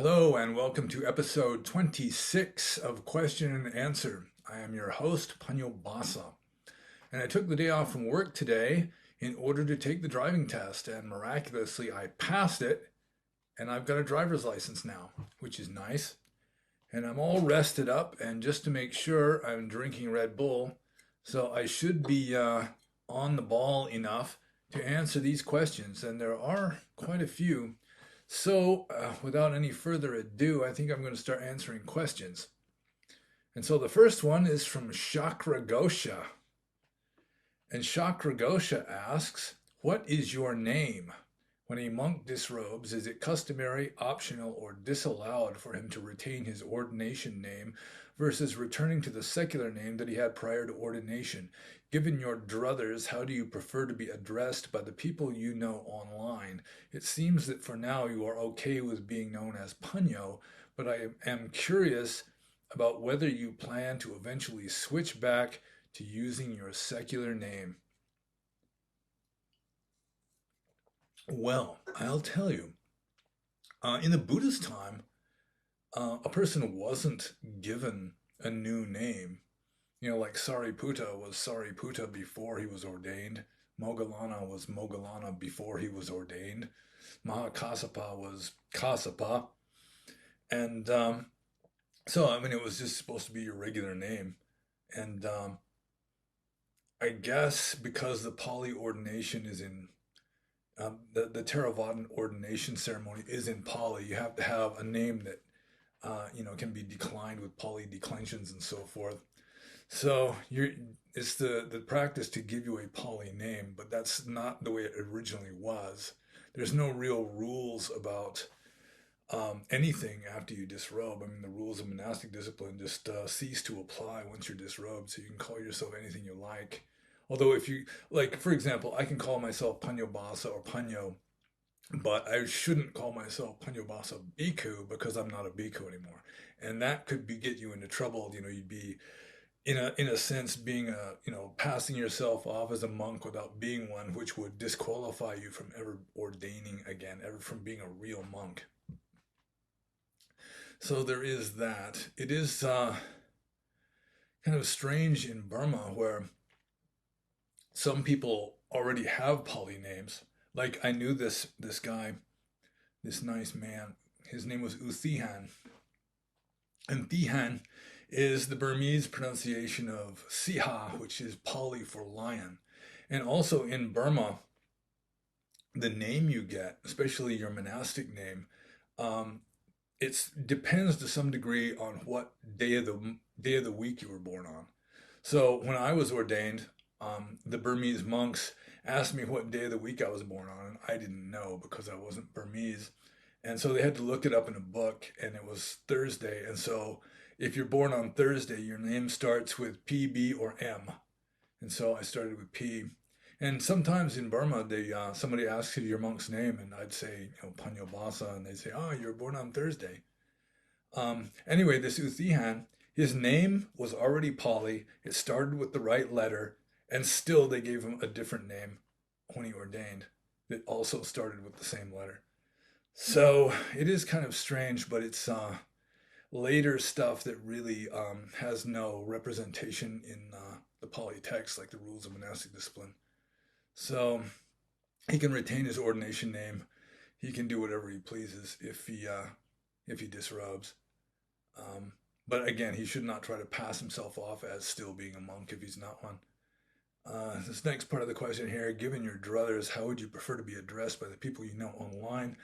Hello and welcome to episode 26 of Question and Answer. I am your host, Panyo Basa, and I took the day off from work today in order to take the driving test, and miraculously I passed it, and I've got a driver's license now, which is nice. And I'm all rested up, and just to make sure, I'm drinking Red Bull, so I should be on the ball enough to answer these questions, and there are quite a few. So, without any further ado, I think I'm going to start answering questions. And so the first one is from Chakra Gosha. And Chakra Gosha asks, what is your name? When a monk disrobes, is it customary, optional, or disallowed for him to retain his ordination name versus returning to the secular name that he had prior to ordination? Given your druthers, how do you prefer to be addressed by the people you know online? It seems that for now you are okay with being known as Panyo, but I am curious about whether you plan to eventually switch back to using your secular name. Well, I'll tell you, in the Buddhist time, a person wasn't given a new name. You know, like Sariputta was Sariputta before he was ordained. Moggallana was Moggallana before he was ordained. Mahakassapa was Kassapa. And so, I mean, it was just supposed to be your regular name. And I guess because the Pali ordination is in the Theravadan ordination ceremony is in Pali. You have to have a name that can be declined with Pali declensions and so forth. So it's the practice to give you a Pali name, but that's not the way it originally was. There's no real rules about anything after you disrobe. I mean, the rules of monastic discipline just cease to apply once you're disrobed, so you can call yourself anything you like. Although if you, like, for example, I can call myself Panyo Basa or Panyo, but I shouldn't call myself Panyo Basa Bhikkhu because I'm not a Bhikkhu anymore. And that could get you into trouble. You know, you'd be, in a sense, being passing yourself off as a monk without being one, which would disqualify you from ever ordaining again, ever from being a real monk. So there is that. It is kind of strange in Burma where some people already have Pali names. Like I knew this guy, this nice man. His name was U Thihan. And Thihan is the Burmese pronunciation of Siha, which is Pali for lion. And also in Burma, the name you get, especially your monastic name, it depends to some degree on what day of the week you were born on. So when I was ordained, the Burmese monks asked me what day of the week I was born on, and I didn't know because I wasn't Burmese. And so they had to look it up in a book, and it was Thursday. And so if you're born on Thursday, your name starts with P, B, or M. And so I started with P. And sometimes in Burma, somebody asks you your monk's name, and I'd say, Panyo Basa, and they'd say, oh, you're born on Thursday. Anyway, this U Thihan, his name was already Pali. It started with the right letter, and still they gave him a different name when he ordained that also started with the same letter. So it is kind of strange, but it's later stuff that really has no representation in the Pali text, like the rules of monastic discipline. So he can retain his ordination name. He can do whatever he pleases if he disrobes. But again, he should not try to pass himself off as still being a monk if he's not one. This next part of the question here, given your druthers, how would you prefer to be addressed by the people you know online?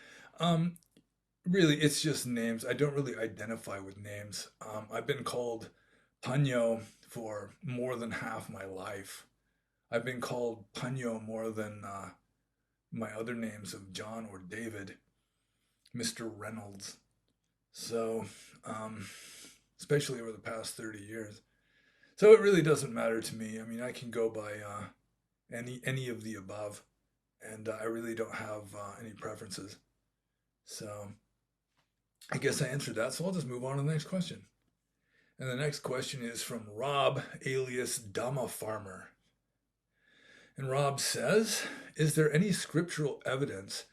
Really, it's just names. I don't really identify with names. I've been called Panyo for more than half my life. I've been called Panyo more than my other names of John or David, Mr. Reynolds. So, especially over the past 30 years. So it really doesn't matter to me. I mean, I can go by any of the above, and I really don't have any preferences. So I guess I answered that. So I'll just move on to the next question. And the next question is from Rob, alias Dhamma Farmer. And Rob says, is there any scriptural evidence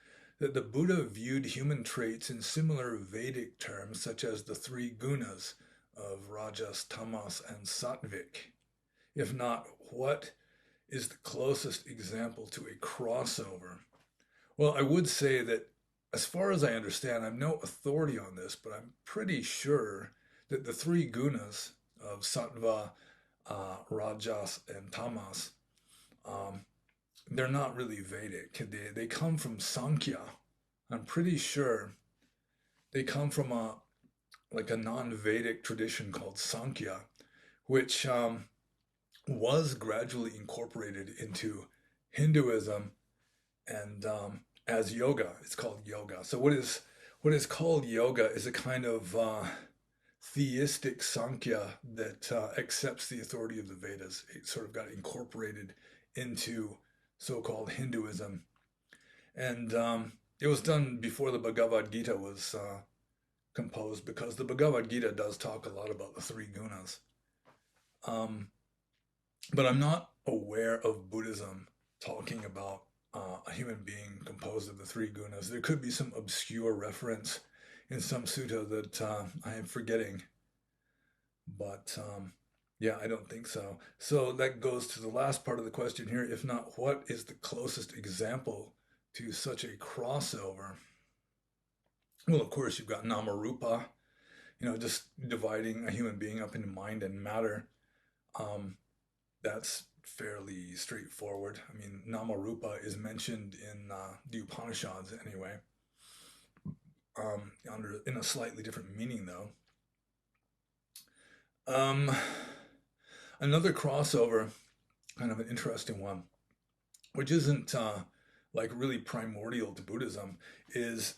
that the Buddha viewed human traits in similar Vedic terms, such as the three gunas of Rajas, Tamas, and Sattvic? If not, what is the closest example to a crossover? Well, I would say that, as far as I understand, I'm no authority on this, but I'm pretty sure that the three gunas of Sattva, Rajas, and Tamas, um, they're not really Vedic. They come from Sankhya. I'm pretty sure they come from a non-Vedic tradition called Sankhya, which was gradually incorporated into Hinduism and as yoga. It's called yoga. So what is called yoga is a kind of theistic Sankhya that accepts the authority of the Vedas. It sort of got incorporated into so-called Hinduism, and it was done before the Bhagavad Gita was composed, because the Bhagavad Gita does talk a lot about the three gunas. Um, but I'm not aware of Buddhism talking about a human being composed of the three gunas. There could be some obscure reference in some sutta that I am forgetting, but yeah, I don't think so. So that goes to the last part of the question here. If not, what is the closest example to such a crossover? Well, of course, you've got nama rupa, just dividing a human being up into mind and matter. Um, that's fairly straightforward. I mean, nama rupa is mentioned in the Upanishads anyway, in a slightly different meaning though. Um, Another crossover, kind of an interesting one, which isn't like really primordial to Buddhism, is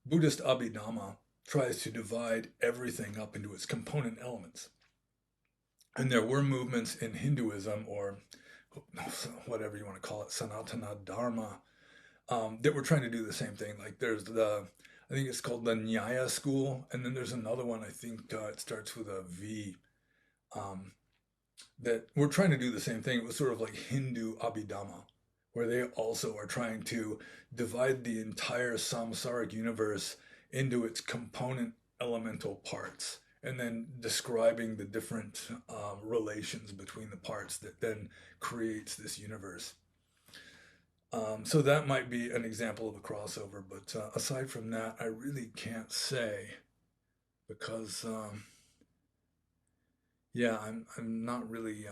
Buddhist Abhidhamma tries to divide everything up into its component elements. And there were movements in Hinduism, or whatever you want to call it, Sanatana Dharma, that were trying to do the same thing. Like there's I think it's called the Nyaya school, and then there's another one, I think it starts with a V, um, that were trying to do the same thing. It was sort of like Hindu Abhidhamma, where they also are trying to divide the entire samsaric universe into its component elemental parts, and then describing the different relations between the parts that then creates this universe. So that might be an example of a crossover, but aside from that, I really can't say, because yeah, I'm not really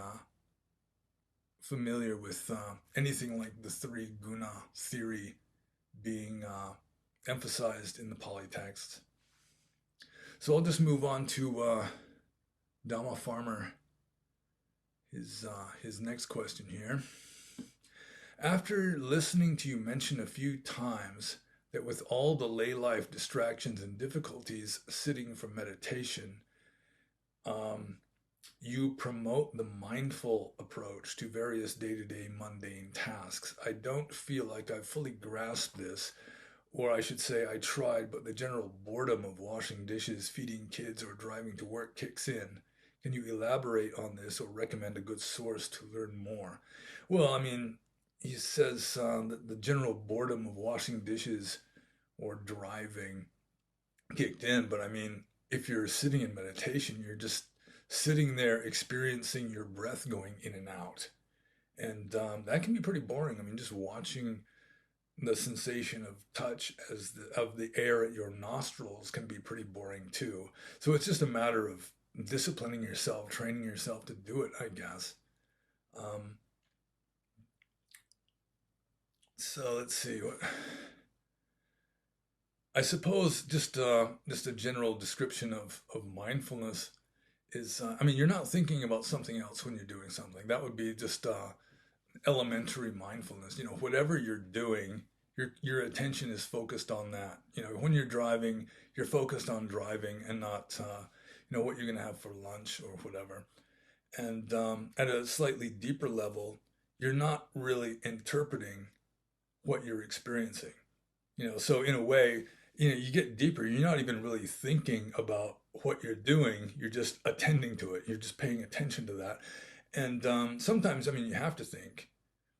familiar with anything like the three guna theory being emphasized in the Pali texts. So I'll just move on to Dhamma Farmer, his next question here. After listening to you mention a few times that with all the lay life distractions and difficulties sitting for meditation, you promote the mindful approach to various day-to-day mundane tasks. I don't feel like I've fully grasped this, or I should say I tried, but the general boredom of washing dishes, feeding kids, or driving to work kicks in. Can you elaborate on this or recommend a good source to learn more? Well, I mean, he says that the general boredom of washing dishes or driving kicked in, but I mean, if you're sitting in meditation, you're just sitting there experiencing your breath going in and out. And that can be pretty boring. I mean, just watching the sensation of touch of the air at your nostrils can be pretty boring too. So it's just a matter of disciplining yourself, training yourself to do it, I guess. Um, so let's see what. I suppose just a general description of mindfulness is, I mean, you're not thinking about something else when you're doing something. That would be just elementary mindfulness. Whatever you're doing, your attention is focused on that. When you're driving, you're focused on driving and not what you're going to have for lunch or whatever. And at a slightly deeper level, you're not really interpreting what you're experiencing. So in a way, you get deeper. You're not even really thinking about what you're doing. You're just attending to it. You're just paying attention to that. And sometimes, I mean, you have to think.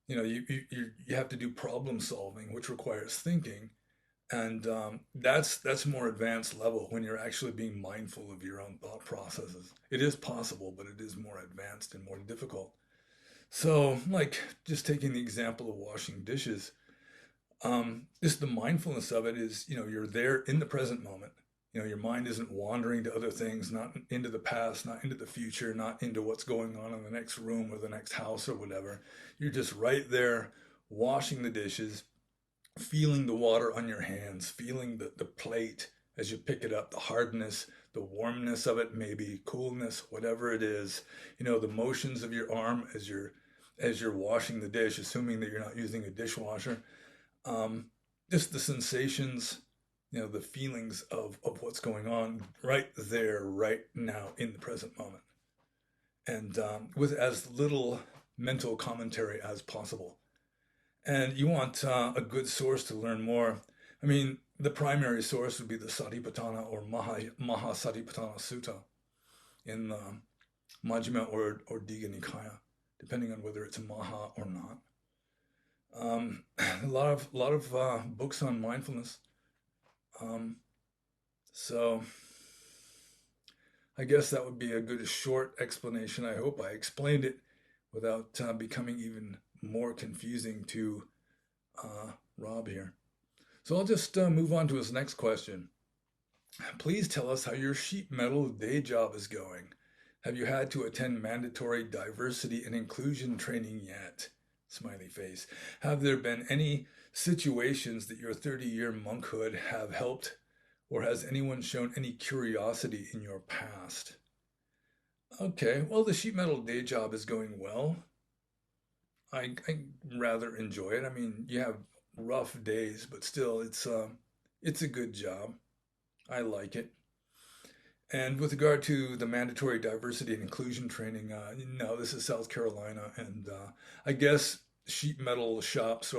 You have to do problem solving, which requires thinking, and that's more advanced level when you're actually being mindful of your own thought processes. It is possible, but it is more advanced and more difficult. So, like, just taking the example of washing dishes, just the mindfulness of it is, you're there in the present moment. Your mind isn't wandering to other things, not into the past, not into the future, not into what's going on in the next room or the next house or whatever. You're just right there washing the dishes, feeling the water on your hands, feeling the plate as you pick it up, the hardness, the warmness of it, maybe coolness, whatever it is, the motions of your arm as you're washing the dish, assuming that you're not using a dishwasher. um, just the sensations, the feelings of what's going on right there, right now in the present moment, and with as little mental commentary as possible. And you want a good source to learn more. I mean, the primary source would be the Satipatthana or Mahasatipatthana Sutta in the Majjhima or Digha Nikaya, depending on whether it's Maha or not. A lot of books on mindfulness. Um, so I guess that would be a good short explanation. I hope I explained it without becoming even more confusing to Rob here. So I'll just move on to his next question. Please tell us how your sheet metal day job is going. Have you had to attend mandatory diversity and inclusion training yet? Smiley face. Have there been any situations that your 30-year monkhood have helped, or has anyone shown any curiosity in your past? Okay, well, the sheet metal day job is going well. I rather enjoy it. I mean, you have rough days, but still, it's a good job. I like it. And with regard to the mandatory diversity and inclusion training, no, this is South Carolina, and I guess sheet metal shops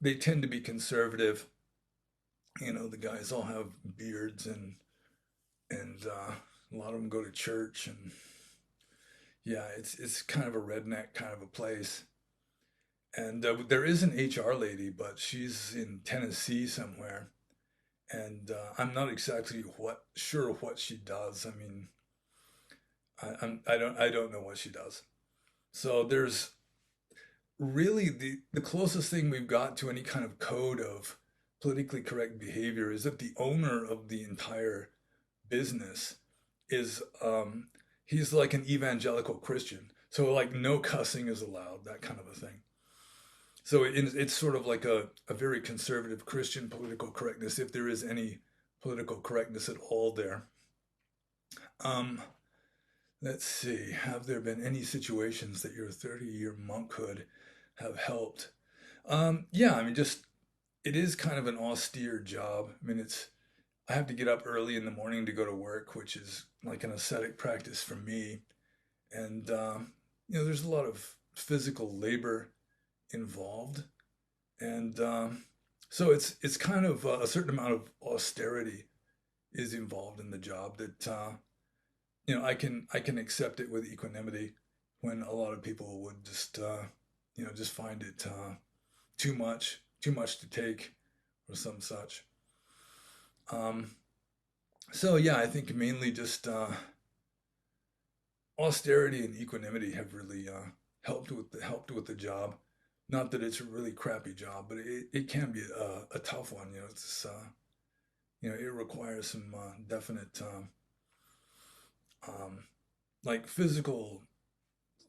they tend to be conservative. The guys all have beards, and a lot of them go to church, and yeah, it's kind of a redneck kind of a place. And there is an HR lady, but she's in Tennessee somewhere, and I'm not exactly sure what she does. I mean, I don't know what she does. So there's really the closest thing we've got to any kind of code of politically correct behavior is that the owner of the entire business is he's like an evangelical Christian. So like no cussing is allowed, that kind of a thing. So it's sort of like a very conservative Christian political correctness, if there is any political correctness at all there. Um, let's see, have there been any situations that your 30-year monkhood have helped? Yeah, I mean, just it is kind of an austere job. I mean, I have to get up early in the morning to go to work, which is like an ascetic practice for me. And, there's a lot of physical labor involved. And so it's kind of a certain amount of austerity is involved in the job that, I can accept it with equanimity when a lot of people would just find it too much to take or some such. Um, so yeah, I think mainly just austerity and equanimity have really helped with the job. Not that it's a really crappy job, but it can be a tough one. It requires some definite um, like physical,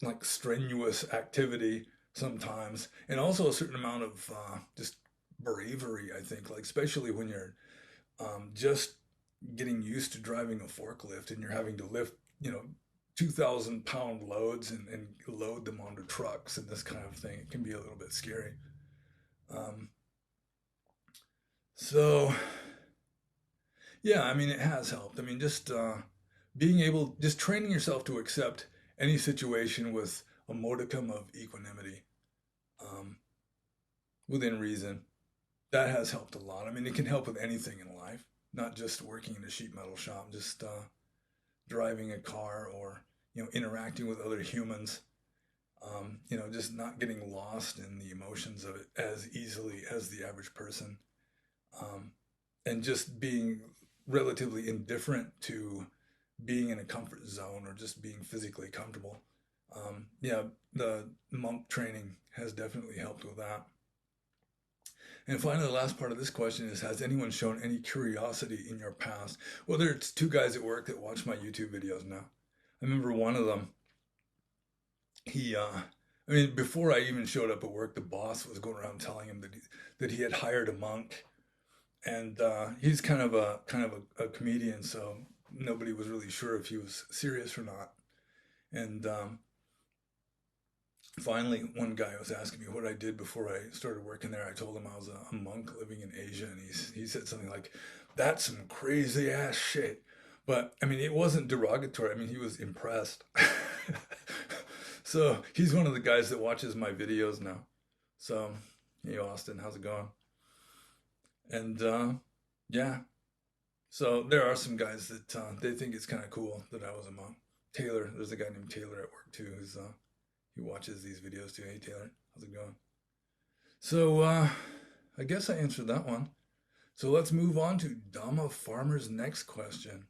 like strenuous activity sometimes, and also a certain amount of just bravery. I think, like especially when you're just getting used to driving a forklift and you're having to lift, 2,000-pound loads and load them onto trucks and this kind of thing. It can be a little bit scary. Um, so, yeah, I mean, it has helped. I mean, just just training yourself to accept any situation with a modicum of equanimity um, within reason. That has helped a lot. I mean, it can help with anything in life, not just working in a sheet metal shop, just driving a car or interacting with other humans. Just not getting lost in the emotions of it as easily as the average person, um, and just being relatively indifferent to being in a comfort zone or just being physically comfortable. Yeah, the monk training has definitely helped with that. And finally, the last part of this question is, has anyone shown any curiosity in your past? Well, there's two guys at work that watch my YouTube videos now. I remember one of them, I mean, before I even showed up at work, the boss was going around telling him that he had hired a monk, and he's kind of a comedian, so nobody was really sure if he was serious or not. And finally, one guy was asking me what I did before I started working there. I told him I was a monk living in Asia, and he said something like, "That's some crazy ass shit." But I mean, it wasn't derogatory. I mean, he was impressed. So he's one of the guys that watches my videos now. So, hey Austin, how's it going? And yeah, so there are some guys that they think it's kind of cool that I was a monk. Taylor, there's a guy named Taylor at work too, who's he watches these videos too. Hey Taylor, how's it going? So I guess I answered that one. So let's move on to Dhamma Farmer's next question.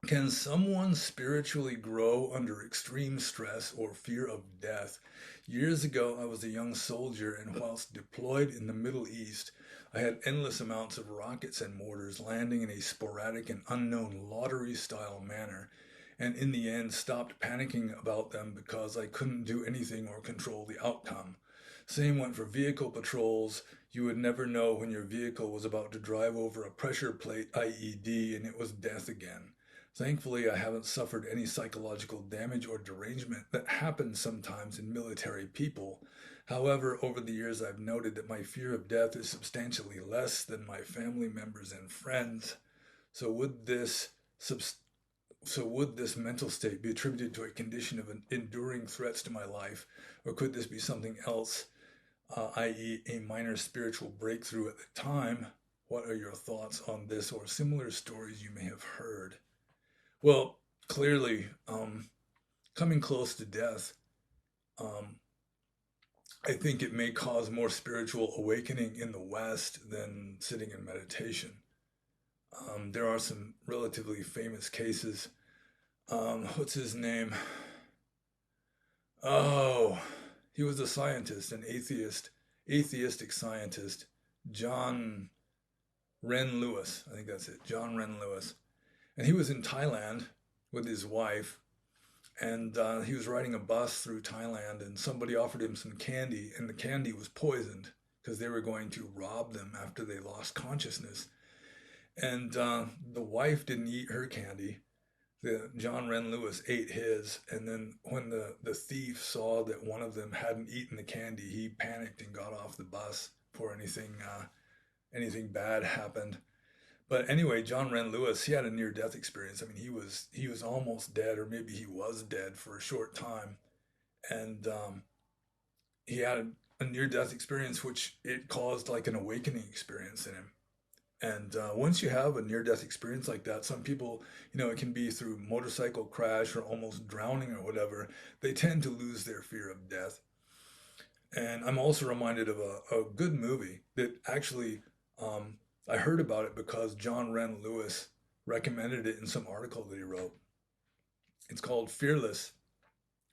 Can someone spiritually grow under extreme stress or fear of death? Years ago, I was a young soldier, and whilst deployed in the Middle East, I had endless amounts of rockets and mortars landing in a sporadic and unknown lottery style manner, and in the end stopped panicking about them because I couldn't do anything or control the outcome. Same went for vehicle patrols. You would never know when your vehicle was about to drive over a pressure plate IED and it was death again. Thankfully, I haven't suffered any psychological damage or derangement that happens sometimes in military people. However, over the years, I've noted that my fear of death is substantially less than my family members and friends. So would this so would this mental state be attributed to a condition of enduring threats to my life, or could this be something else, i.e., a minor spiritual breakthrough at the time? What are your thoughts on this or similar stories you may have heard? Well, clearly, coming close to death, um, I think it may cause more spiritual awakening in the West than sitting in meditation. There are some relatively famous cases. What's his name? Oh, he was a scientist, an atheistic scientist, John Ren Lewis. I think that's it, John Ren Lewis. And he was in Thailand with his wife, and he was riding a bus through Thailand, and somebody offered him some candy, and the candy was poisoned because they were going to rob them after they lost consciousness. And the wife didn't eat her candy. John Ren Lewis ate his, and then when the thief saw that one of them hadn't eaten the candy, he panicked and got off the bus before anything bad happened. But anyway, John Ren Lewis, he had a near death experience. I mean, he was almost dead, or maybe he was dead for a short time, and he had a near death experience, which it caused like an awakening experience in him. And once you have a near death experience like that, some people, it can be through motorcycle crash or almost drowning or whatever, they tend to lose their fear of death. And I'm also reminded of a good movie that actually, I heard about it because John Ren Lewis recommended it in some article that he wrote. It's called Fearless,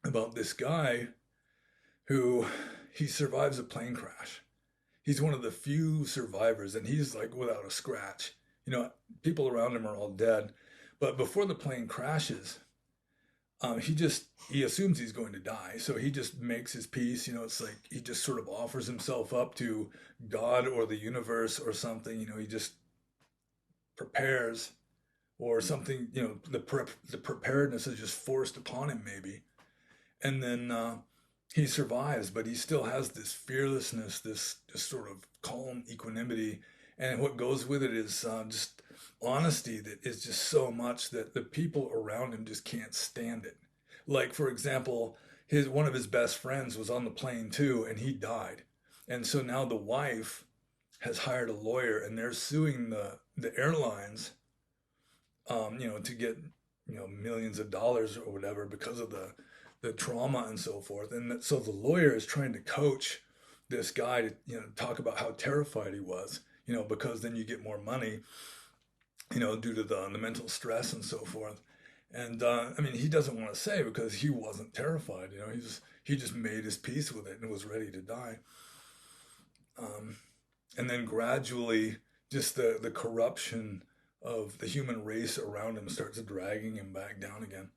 about this guy who he survives a plane crash. He's one of the few survivors, and he's like without a scratch. People around him are all dead. But before the plane crashes, he assumes he's going to die, so he just makes his peace. It's like he just sort of offers himself up to God or the universe or something. He just prepares, or something. The preparedness is just forced upon him, maybe, and then he survives, but he still has this fearlessness, this sort of calm equanimity, and what goes with it is just honesty that is just so much that the people around him just can't stand it. Like, for example, his one of his best friends was on the plane too, and he died, and so now the wife has hired a lawyer, and they're suing the airlines, to get millions of dollars or whatever because of the trauma and so forth. And so the lawyer is trying to coach this guy to, talk about how terrified he was, because then you get more money, due to the mental stress and so forth. And I mean, he doesn't want to say because he wasn't terrified. He just made his peace with it and was ready to die. Um, and then gradually, just the corruption of the human race around him starts dragging him back down again.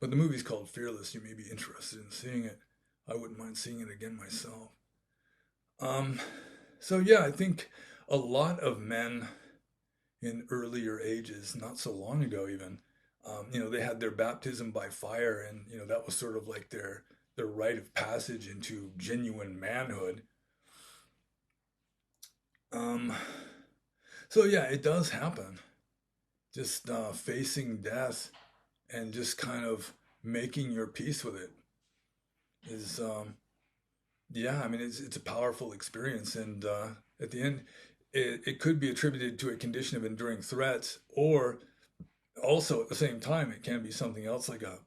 But the movie's called Fearless. You may be interested in seeing it. I wouldn't mind seeing it again myself. Um, so yeah, I think a lot of men in earlier ages, not so long ago even, they had their baptism by fire, and that was sort of like their rite of passage into genuine manhood. Um, so yeah, it does happen. Just facing death and just kind of making your peace with it is, yeah, I mean, it's a powerful experience, and at the end, it could be attributed to a condition of enduring threats, or also at the same time, it can be something else like a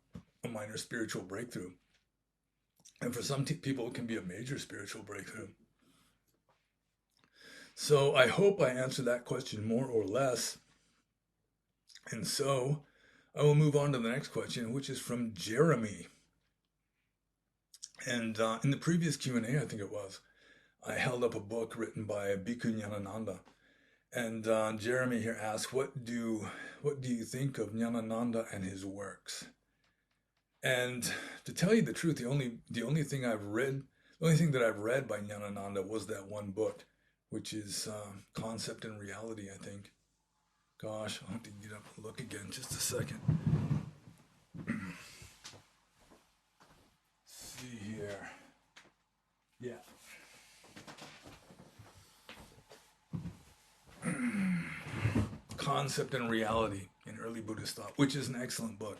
minor spiritual breakthrough. And for some people, it can be a major spiritual breakthrough. So I hope I answered that question more or less. And so I will move on to the next question, which is from Jeremy. And in the previous Q&A, I think it was, I held up a book written by Bhikkhu Ñanananda. And Jeremy here asks, what do you think of Ñanananda and his works? And to tell you the truth, the only thing that I've read by Ñanananda was that one book, which is Concept and Reality, I think. Gosh, I'll have to get up and look again. Just a second. See here. Yeah. Concept and Reality in Early Buddhist Thought, which is an excellent book.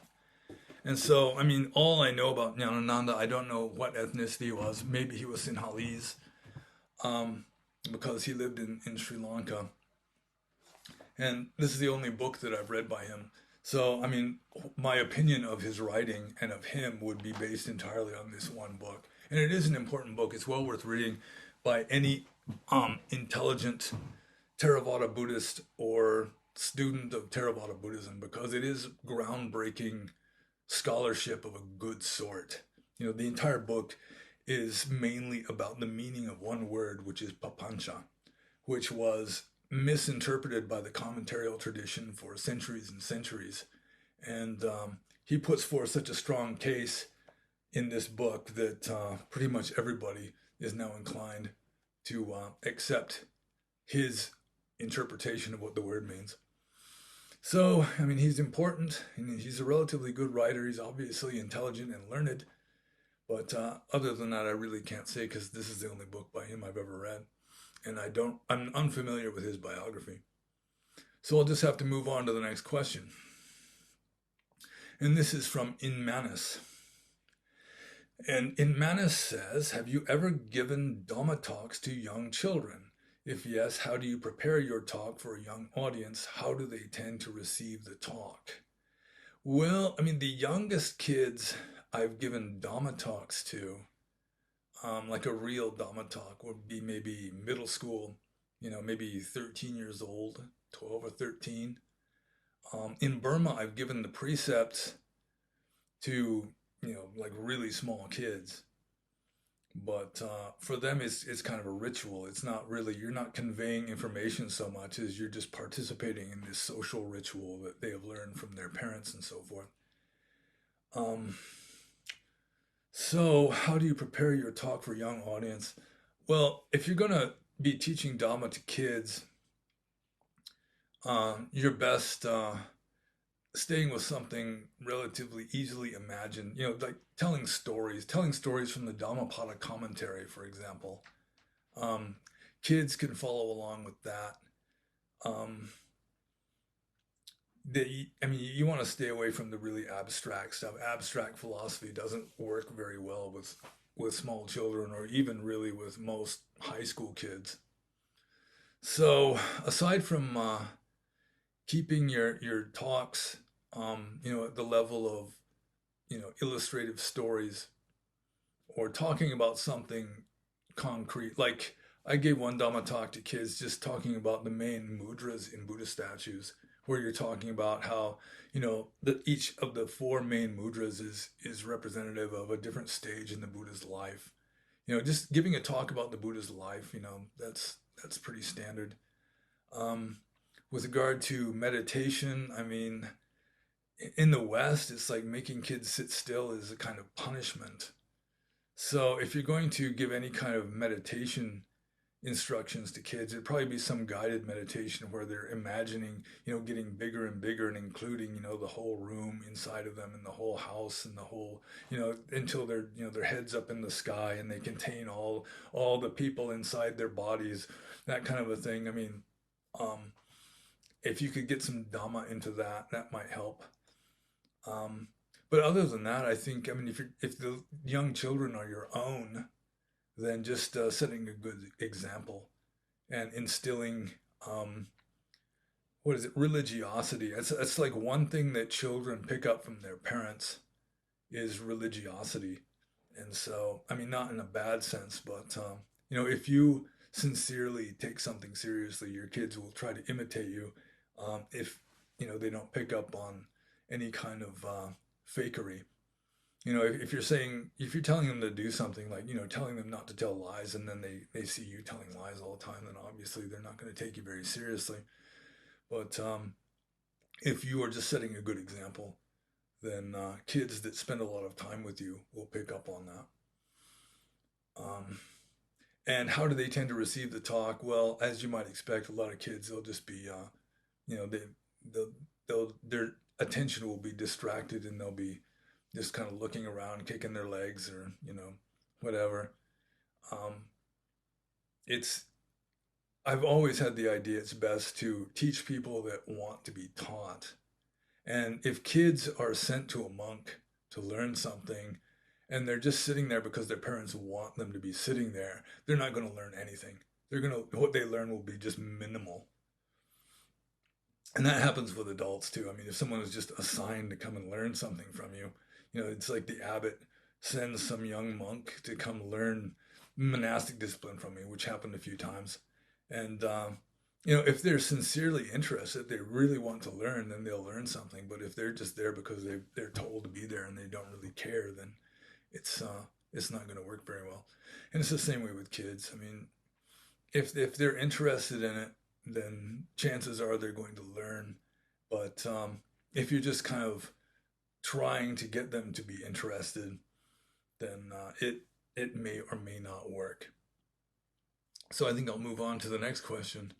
And so, I mean, all I know about Ñanananda, I don't know what ethnicity he was. Maybe he was Sinhalese, um, because he lived in Sri Lanka. And this is the only book that I've read by him. So, I mean, my opinion of his writing and of him would be based entirely on this one book. And it is an important book. It's well worth reading by any intelligent Theravada Buddhist or student of Theravada Buddhism, because it is groundbreaking scholarship of a good sort. The entire book is mainly about the meaning of one word, which is papancha, which was misinterpreted by the commentarial tradition for centuries and centuries. And he puts forth such a strong case in this book that pretty much everybody is now inclined to accept his interpretation of what the word means. So, I mean, he's important, and he's a relatively good writer. He's obviously intelligent and learned, but other than that, I really can't say, because this is the only book by him I've ever read, and I'm unfamiliar with his biography. So I'll just have to move on to the next question. And this is from Inmanis. And Inmanis says, have you ever given Dhamma talks to young children? If yes, how do you prepare your talk for a young audience? How do they tend to receive the talk? Well, I mean, the youngest kids I've given Dhamma talks to, like a real Dhamma talk, would be maybe middle school, maybe 13 years old, 12 or 13. In Burma, I've given the precepts to, like really small kids. But for them, it's kind of a ritual. It's not really, you're not conveying information so much as you're just participating in this social ritual that they have learned from their parents and so forth. Um, so how do you prepare your talk for a young audience? Well, if you're going to be teaching Dhamma to kids, you're best staying with something relatively easily imagined, like telling stories from the Dhammapada commentary, for example. Um, Kids can follow along with that. Um, I mean, you want to stay away from the really abstract stuff. Abstract philosophy doesn't work very well with small children, or even really with most high school kids. So aside from keeping your talks, at the level of illustrative stories or talking about something concrete. Like I gave one Dhamma talk to kids just talking about the main mudras in Buddha statues, where you're talking about how, each of the four main mudras is representative of a different stage in the Buddha's life. Just giving a talk about the Buddha's life, that's pretty standard. Um, with regard to meditation, I mean, in the West, it's like making kids sit still is a kind of punishment. So if you're going to give any kind of meditation instructions to kids, it'd probably be some guided meditation where they're imagining, getting bigger and bigger and including, the whole room inside of them and the whole house and the whole, until they're, their heads up in the sky and they contain all the people inside their bodies, that kind of a thing. I mean, um, if you could get some Dhamma into that, that might help. Um, but other than that, I think, I mean, if the young children are your own, then just setting a good example and instilling, um, what is it, religiosity. It's like one thing that children pick up from their parents is religiosity. And so, I mean, not in a bad sense, but, if you sincerely take something seriously, your kids will try to imitate you, if, they don't pick up on any kind of fakery. If you're telling them to do something like, telling them not to tell lies and then they see you telling lies all the time, then obviously they're not going to take you very seriously. But if you are just setting a good example, then kids that spend a lot of time with you will pick up on that. Um, and how do they tend to receive the talk? Well, as you might expect, a lot of kids, they'll just be, you know, they, their attention will be distracted and they'll be just kind of looking around, kicking their legs or, whatever. Um, it's, I've always had the idea it's best to teach people that want to be taught. And if kids are sent to a monk to learn something and they're just sitting there because their parents want them to be sitting there, they're not going to learn anything. What they learn will be just minimal. And that happens with adults too. I mean, if someone is just assigned to come and learn something from you, it's like the abbot sends some young monk to come learn monastic discipline from me, which happened a few times. And, if they're sincerely interested, they really want to learn, then they'll learn something. But if they're just there because they're told to be there and they don't really care, then it's it's not going to work very well. And it's the same way with kids. I mean, if they're interested in it, then chances are they're going to learn. But if you're just kind of trying to get them to be interested, then it may or may not work. So I think I'll move on to the next question,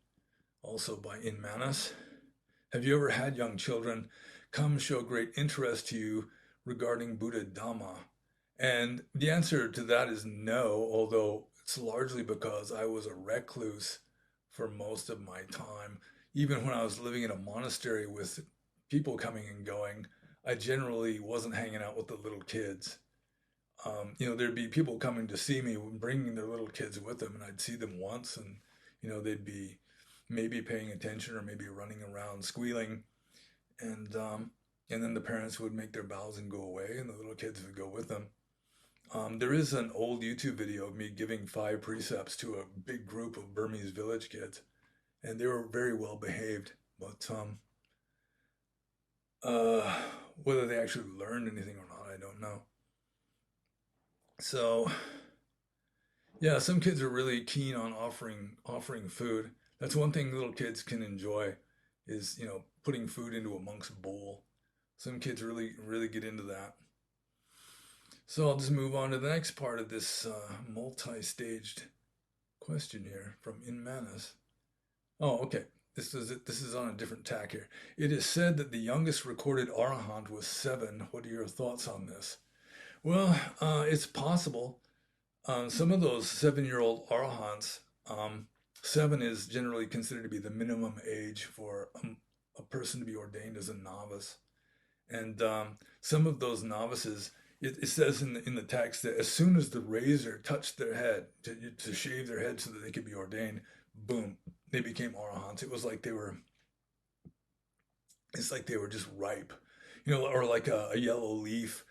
also by In Manas. Have you ever had young children come show great interest to you regarding Buddha Dhamma? And the answer to that is no, although it's largely because I was a recluse for most of my time. Even when I was living in a monastery with people coming and going, I generally wasn't hanging out with the little kids. There'd be people coming to see me, bringing their little kids with them, and I'd see them once, and they'd be maybe paying attention or maybe running around squealing, and then the parents would make their bows and go away, and the little kids would go with them. There is an old YouTube video of me giving 5 precepts to a big group of Burmese village kids, and they were very well behaved, but uh, whether they actually learned anything or not, I don't know. So yeah, some kids are really keen on offering food. That's one thing little kids can enjoy is, putting food into a monk's bowl. Some kids really, really get into that. So I'll just move on to the next part of this multi-staged question here from In Manas. Oh, okay. This is on a different tack here. It is said that the youngest recorded Arahant was 7. What are your thoughts on this? Well, it's possible. Some of those 7-year-old Arahants, 7 is generally considered to be the minimum age for a person to be ordained as a novice. And some of those novices, it says in the text that as soon as the razor touched their head to shave their head so that they could be ordained, boom, they became Arahants. It's like they were just ripe, or like a yellow leaf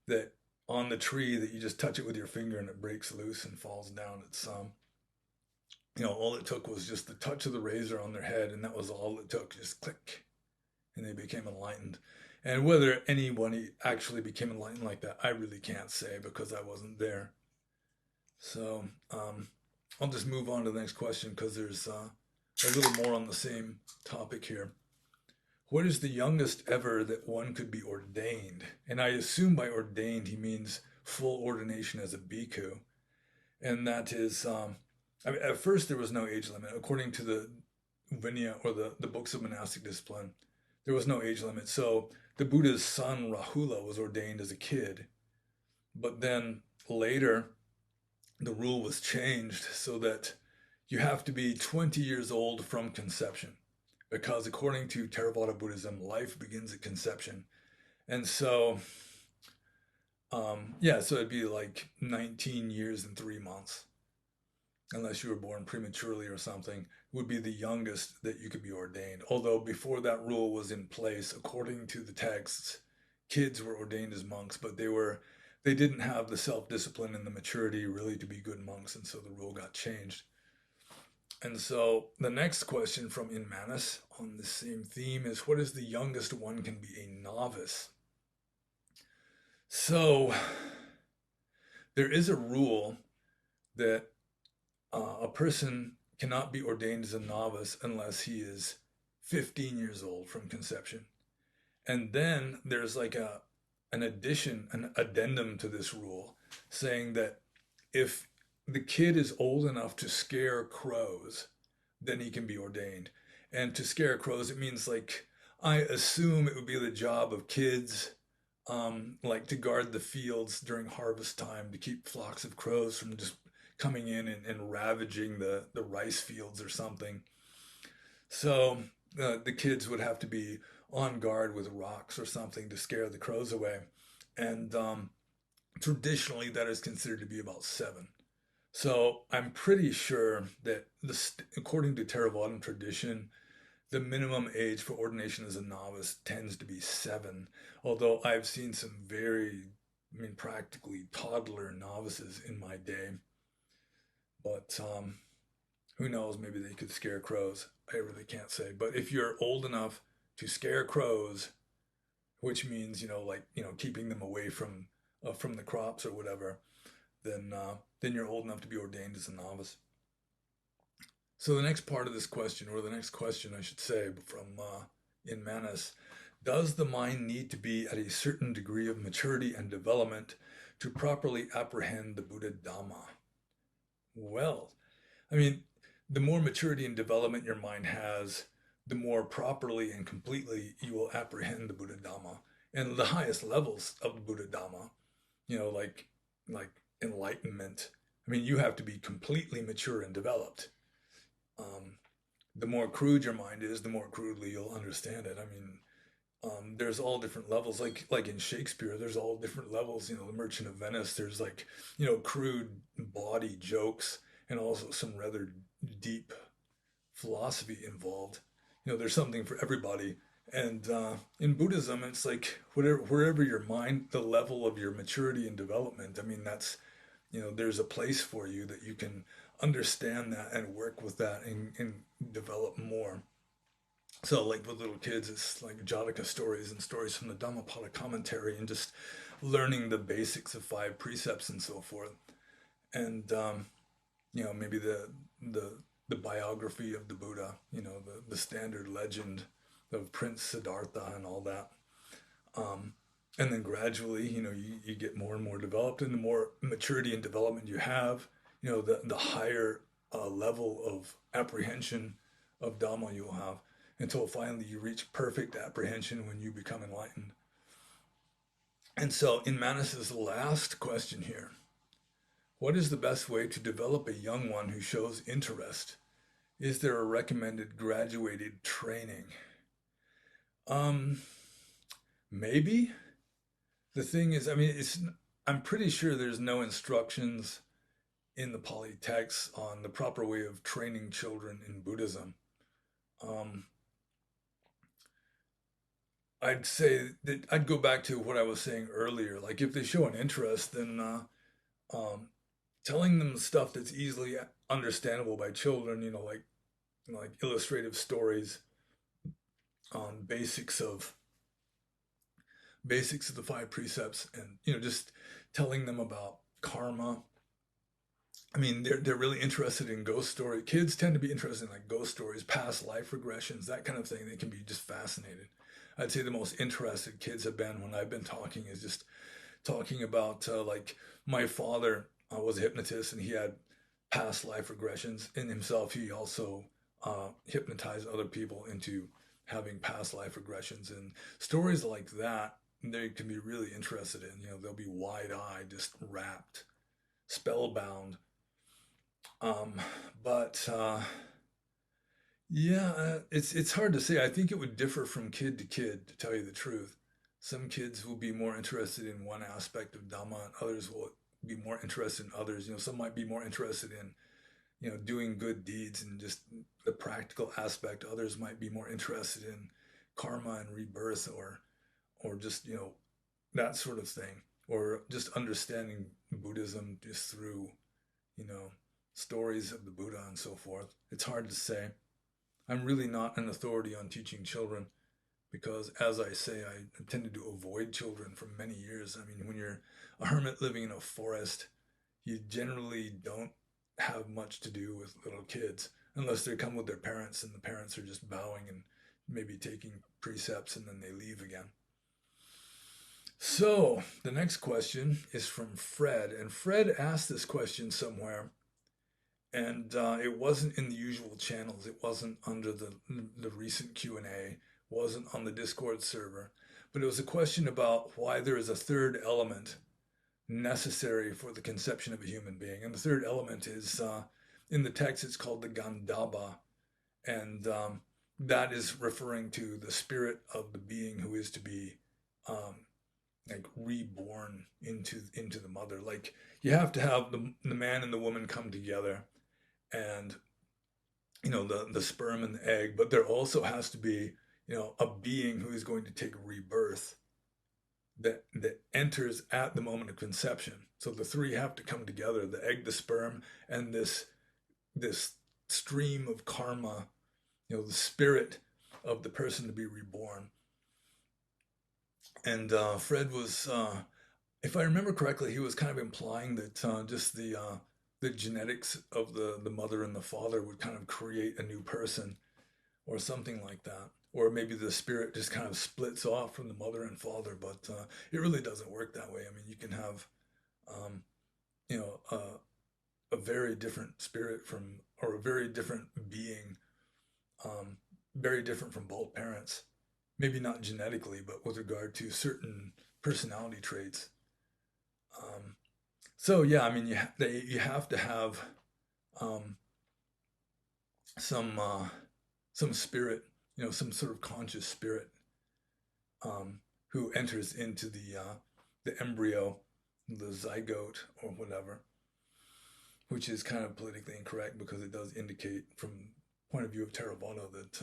that on the tree that you just touch it with your finger and it breaks loose and falls down. It's all it took was just the touch of the razor on their head, and that was all it took, just click, and they became enlightened. And whether anyone actually became enlightened like that, I really can't say because I wasn't there. So I'll just move on to the next question because there's a little more on the same topic here. What is the youngest ever that one could be ordained? And I assume by ordained he means full ordination as a bhikkhu. And that is, I mean, at first there was no age limit. According to the Vinaya or the books of monastic discipline, there was no age limit. So the Buddha's son Rahula was ordained as a kid. But then later, the rule was changed so that you have to be 20 years old from conception. Because according to Theravada Buddhism, life begins at conception. And so, so it'd be like 19 years and 3 months, unless you were born prematurely or something, would be the youngest that you could be ordained. Although before that rule was in place, according to the texts, kids were ordained as monks, but they didn't have the self-discipline and the maturity really to be good monks, and so the rule got changed. And so the next question from Inmanis on the same theme is, what is the youngest one can be a novice? So there is a rule that a person cannot be ordained as a novice unless he is 15 years old from conception. And then there's like an addendum to this rule saying that if the kid is old enough to scare crows, then he can be ordained. And to scare crows, it means like, I assume it would be the job of kids, like to guard the fields during harvest time to keep flocks of crows from just coming in and ravaging the rice fields or something. So the kids would have to be on guard with rocks or something to scare the crows away. And traditionally, that is considered to be about 7. So I'm pretty sure that according to Theravadan tradition, the minimum age for ordination as a novice tends to be 7. Although I've seen some practically toddler novices in my day. But who knows, maybe they could scare crows. I really can't say. But if you're old enough to scare crows, which means, keeping them away from the crops or whatever, then you're old enough to be ordained as a novice. So the next part of this question, or the next question I should say, from Inmanis, does the mind need to be at a certain degree of maturity and development to properly apprehend the Buddha Dhamma? Well, the more maturity and development your mind has, the more properly and completely you will apprehend the Buddha Dhamma. And the highest levels of the Buddha Dhamma, like enlightenment, you have to be completely mature and developed. The more crude your mind is, the more crudely you'll understand it. There's all different levels. Like in Shakespeare, there's all different levels. The Merchant of Venice, there's crude bawdy jokes and also some rather deep philosophy involved. There's something for everybody. And in Buddhism, it's like wherever your mind, the level of your maturity and development, that's, there's a place for you that you can understand that and work with that and develop more. So like with little kids, it's like Jataka stories and stories from the Dhammapada commentary and just learning the basics of 5 precepts and so forth. And, maybe the biography of the Buddha, the standard legend of Prince Siddhartha and all that. And then gradually, you get more and more developed, and the more maturity and development you have, the higher level of apprehension of Dhamma you will have, until finally you reach perfect apprehension when you become enlightened. And so in Manis's last question here, what is the best way to develop a young one who shows interest? Is there a recommended graduated training? Maybe. The thing is, I'm pretty sure there's no instructions in the Pali texts on the proper way of training children in Buddhism. I'd say that I'd go back to what I was saying earlier. Like if they show an interest, then um, telling them stuff that's easily understandable by children, like illustrative stories on basics of the five precepts, and just telling them about karma. I mean, they're really interested in ghost story. Kids tend to be interested in like ghost stories, past life regressions, that kind of thing. They can be just fascinated. I'd say the most interested kids have been when I've been talking is just talking about like my father was a hypnotist and he had past life regressions in himself. He also hypnotized other people into having past life regressions and stories like that. They can be really interested in. They'll be wide eyed, just rapt, spellbound. Um, but Yeah, it's hard to say. I think it would differ from kid to kid, to tell you the truth. Some kids will be more interested in one aspect of Dhamma, and others will be more interested in others. Some might be more interested in, doing good deeds and just the practical aspect. Others might be more interested in karma and rebirth, or just, that sort of thing, or just understanding Buddhism just through, you know, stories of the Buddha and so forth. It's hard to say. I'm really not an authority on teaching children because, as I say, I intended to avoid children for many years. I mean, when you're a hermit living in a forest, you generally don't have much to do with little kids unless they come with their parents and the parents are just bowing and maybe taking precepts and then they leave again. So, the next question is from Fred, and Fred asked this question somewhere, and it wasn't in the usual channels. It wasn't under the recent Q&A, wasn't on the Discord server, but it was a question about why there is a third element necessary for the conception of a human being. And the third element is in the text, it's called the Gandhabba, and that is referring to the spirit of the being who is to be um, like reborn into the mother. Like you have to have the man and the woman come together, and the sperm and the egg, but there also has to be a being who is going to take rebirth that enters at the moment of conception. So the three have to come together: the egg, the sperm, and this stream of karma. The spirit of the person to be reborn. And Fred was, if I remember correctly, he was kind of implying that just the genetics of the mother and the father would kind of create a new person or something like that. Or maybe the spirit just kind of splits off from the mother and father, but it really doesn't work that way. I mean, you can have, um, you know, a very different spirit or a very different being, um, very different from both parents. Maybe not genetically, but with regard to certain personality traits. Um, so yeah, I mean, you have to have um, some some spirit, some sort of conscious spirit um, who enters into the embryo, the zygote or whatever, which is kind of politically incorrect because it does indicate, from point of view of Theravada, that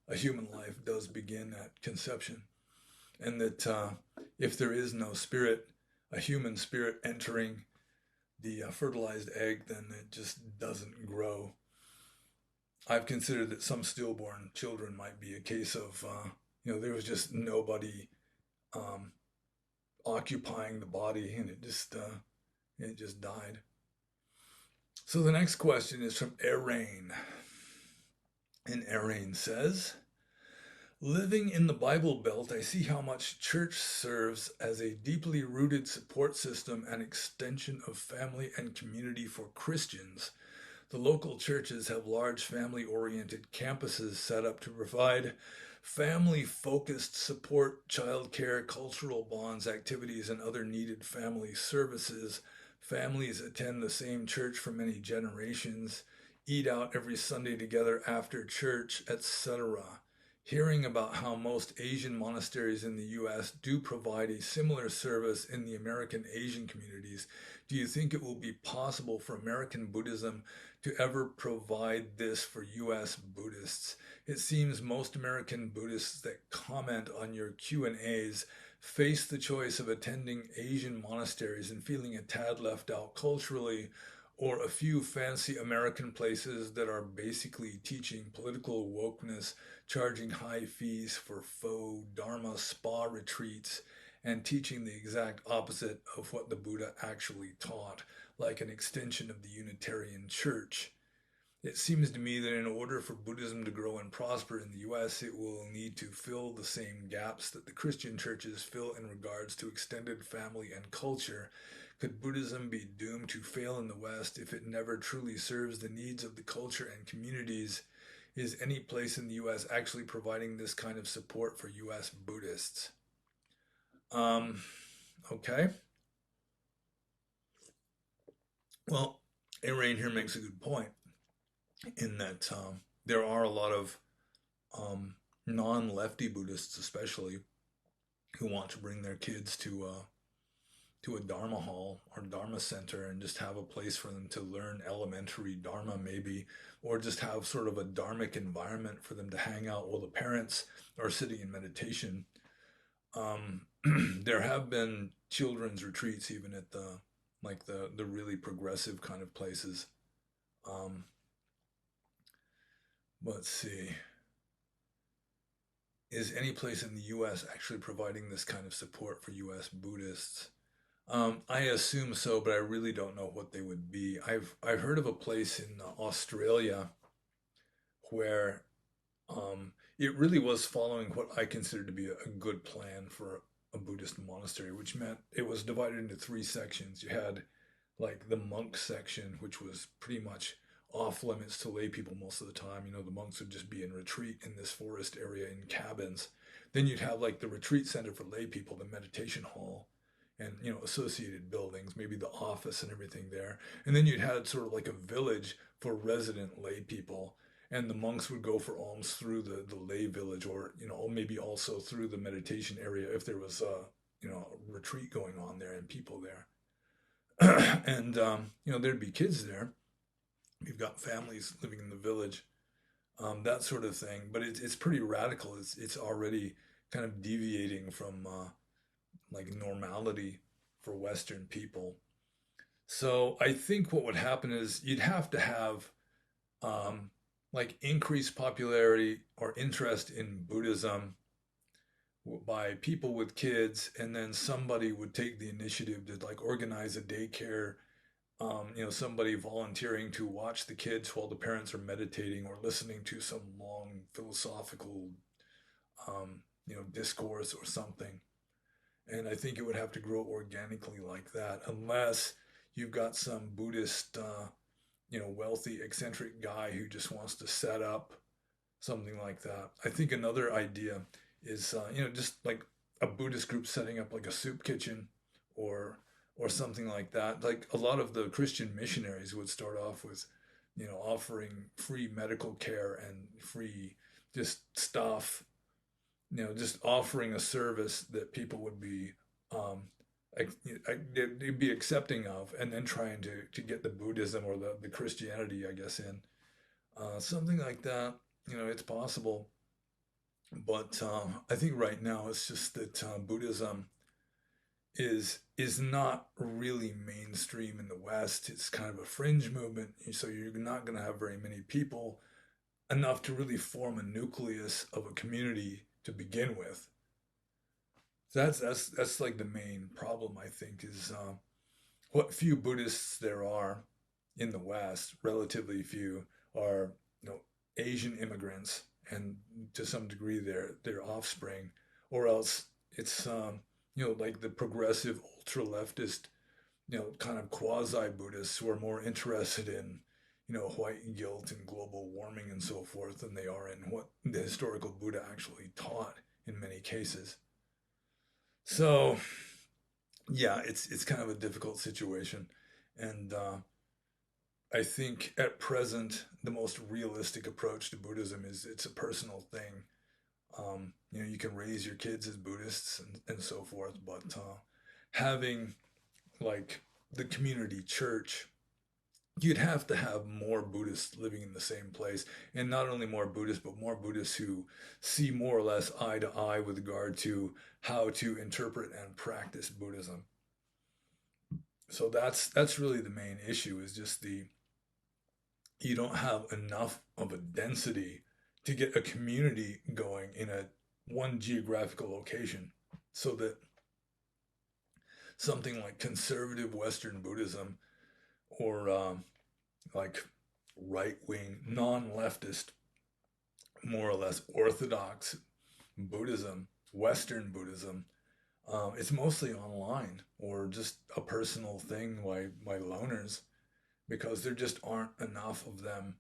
a human life does begin at conception, and that if there is no spirit, a human spirit entering the fertilized egg, then it just doesn't grow. I've considered that some stillborn children might be a case of, there was just nobody um, occupying the body, and it just died. So the next question is from Arain, and Arain says, living in the Bible Belt, I see how much church serves as a deeply rooted support system and extension of family and community for Christians. The local churches have large family-oriented campuses set up to provide family-focused support, childcare, cultural bonds, activities, and other needed family services. Families attend the same church for many generations, eat out every Sunday together after church, etc. hearing about how most Asian monasteries in the US do provide a similar service in the American Asian communities, do you think it will be possible for American Buddhism to ever provide this for US Buddhists? It seems most American Buddhists that comment on your Q&As face the choice of attending Asian monasteries and feeling a tad left out culturally, or a few fancy American places that are basically teaching political wokeness, charging high fees for faux Dharma spa retreats, and teaching the exact opposite of what the Buddha actually taught, like an extension of the Unitarian Church. It seems to me that in order for Buddhism to grow and prosper in the US, it will need to fill the same gaps that the Christian churches fill in regards to extended family and culture. Could Buddhism be doomed to fail in the West if it never truly serves the needs of the culture and communities? Is any place in the US actually providing this kind of support for US Buddhists? Um, okay. Well, Arain here makes a good point in that there are a lot of um, non-lefty Buddhists, especially, who want to bring their kids to a Dharma hall or Dharma center and just have a place for them to learn elementary Dharma, maybe, or just have sort of a Dharmic environment for them to hang out while the parents are sitting in meditation. Um, there have been children's retreats even at the really progressive kind of places. Um, let's see. Is any place in the U.S. actually providing this kind of support for U.S. Buddhists? I assume so, but I really don't know what they would be. I've heard of a place in Australia where it really was following what I consider to be a good plan for a Buddhist monastery, which meant it was divided into three sections. You had like the monk section, which was pretty much off limits to lay people most of the time. You know, the monks would just be in retreat in this forest area in cabins. Then you'd have like the retreat center for lay people, the meditation hall, and you know associated buildings, maybe the office and everything there. And then you'd had sort of like a village for resident lay people, and the monks would go for alms through the lay village, or you know maybe also through the meditation area if there was a you know a retreat going on there and people there. And you know there'd be kids there. You've got families living in the village, that sort of thing. But it's pretty radical. It's already kind of deviating from like normality for Western people. So I think what would happen is you'd have to have um, like increased popularity or interest in Buddhism by people with kids, and then somebody would take the initiative to like organize a daycare. You know, somebody volunteering to watch the kids while the parents are meditating or listening to some long philosophical, you know, discourse or something. And I think it would have to grow organically like that, unless you've got some Buddhist, you know, wealthy, eccentric guy who just wants to set up something like that. I think another idea is, you know, just like a Buddhist group setting up like a soup kitchen or or something like that. Like a lot of the Christian missionaries would start off with, you know, offering free medical care and free just stuff, you know, just offering a service that people would be um, they'd be accepting of, and then trying to get the Buddhism or the Christianity, I guess, in something like that. You know, it's possible, but I think right now it's just that Buddhism is not really mainstream in the West. It's kind of a fringe movement, so you're not going to have very many people enough to really form a nucleus of a community to begin with. So that's like the main problem I think is what few Buddhists there are in the West, relatively few, are you know Asian immigrants, and to some degree their offspring, or else it's you know like the progressive ultra leftist you know kind of quasi Buddhists who are more interested in you know white guilt and global warming and so forth than they are in what the historical Buddha actually taught in many cases. So yeah, it's kind of a difficult situation, and I think at present the most realistic approach to Buddhism is it's a personal thing. You can raise your kids as Buddhists and so forth, but having like the community church, you'd have to have more Buddhists living in the same place. And not only more Buddhists, but more Buddhists who see more or less eye to eye with regard to how to interpret and practice Buddhism. So that's really the main issue, is just the you don't have enough of a density to get a community going in a one geographical location, so that something like conservative Western Buddhism, or like right wing, non leftist, more or less orthodox Buddhism, Western Buddhism, it's mostly online or just a personal thing by loners, because there just aren't enough of them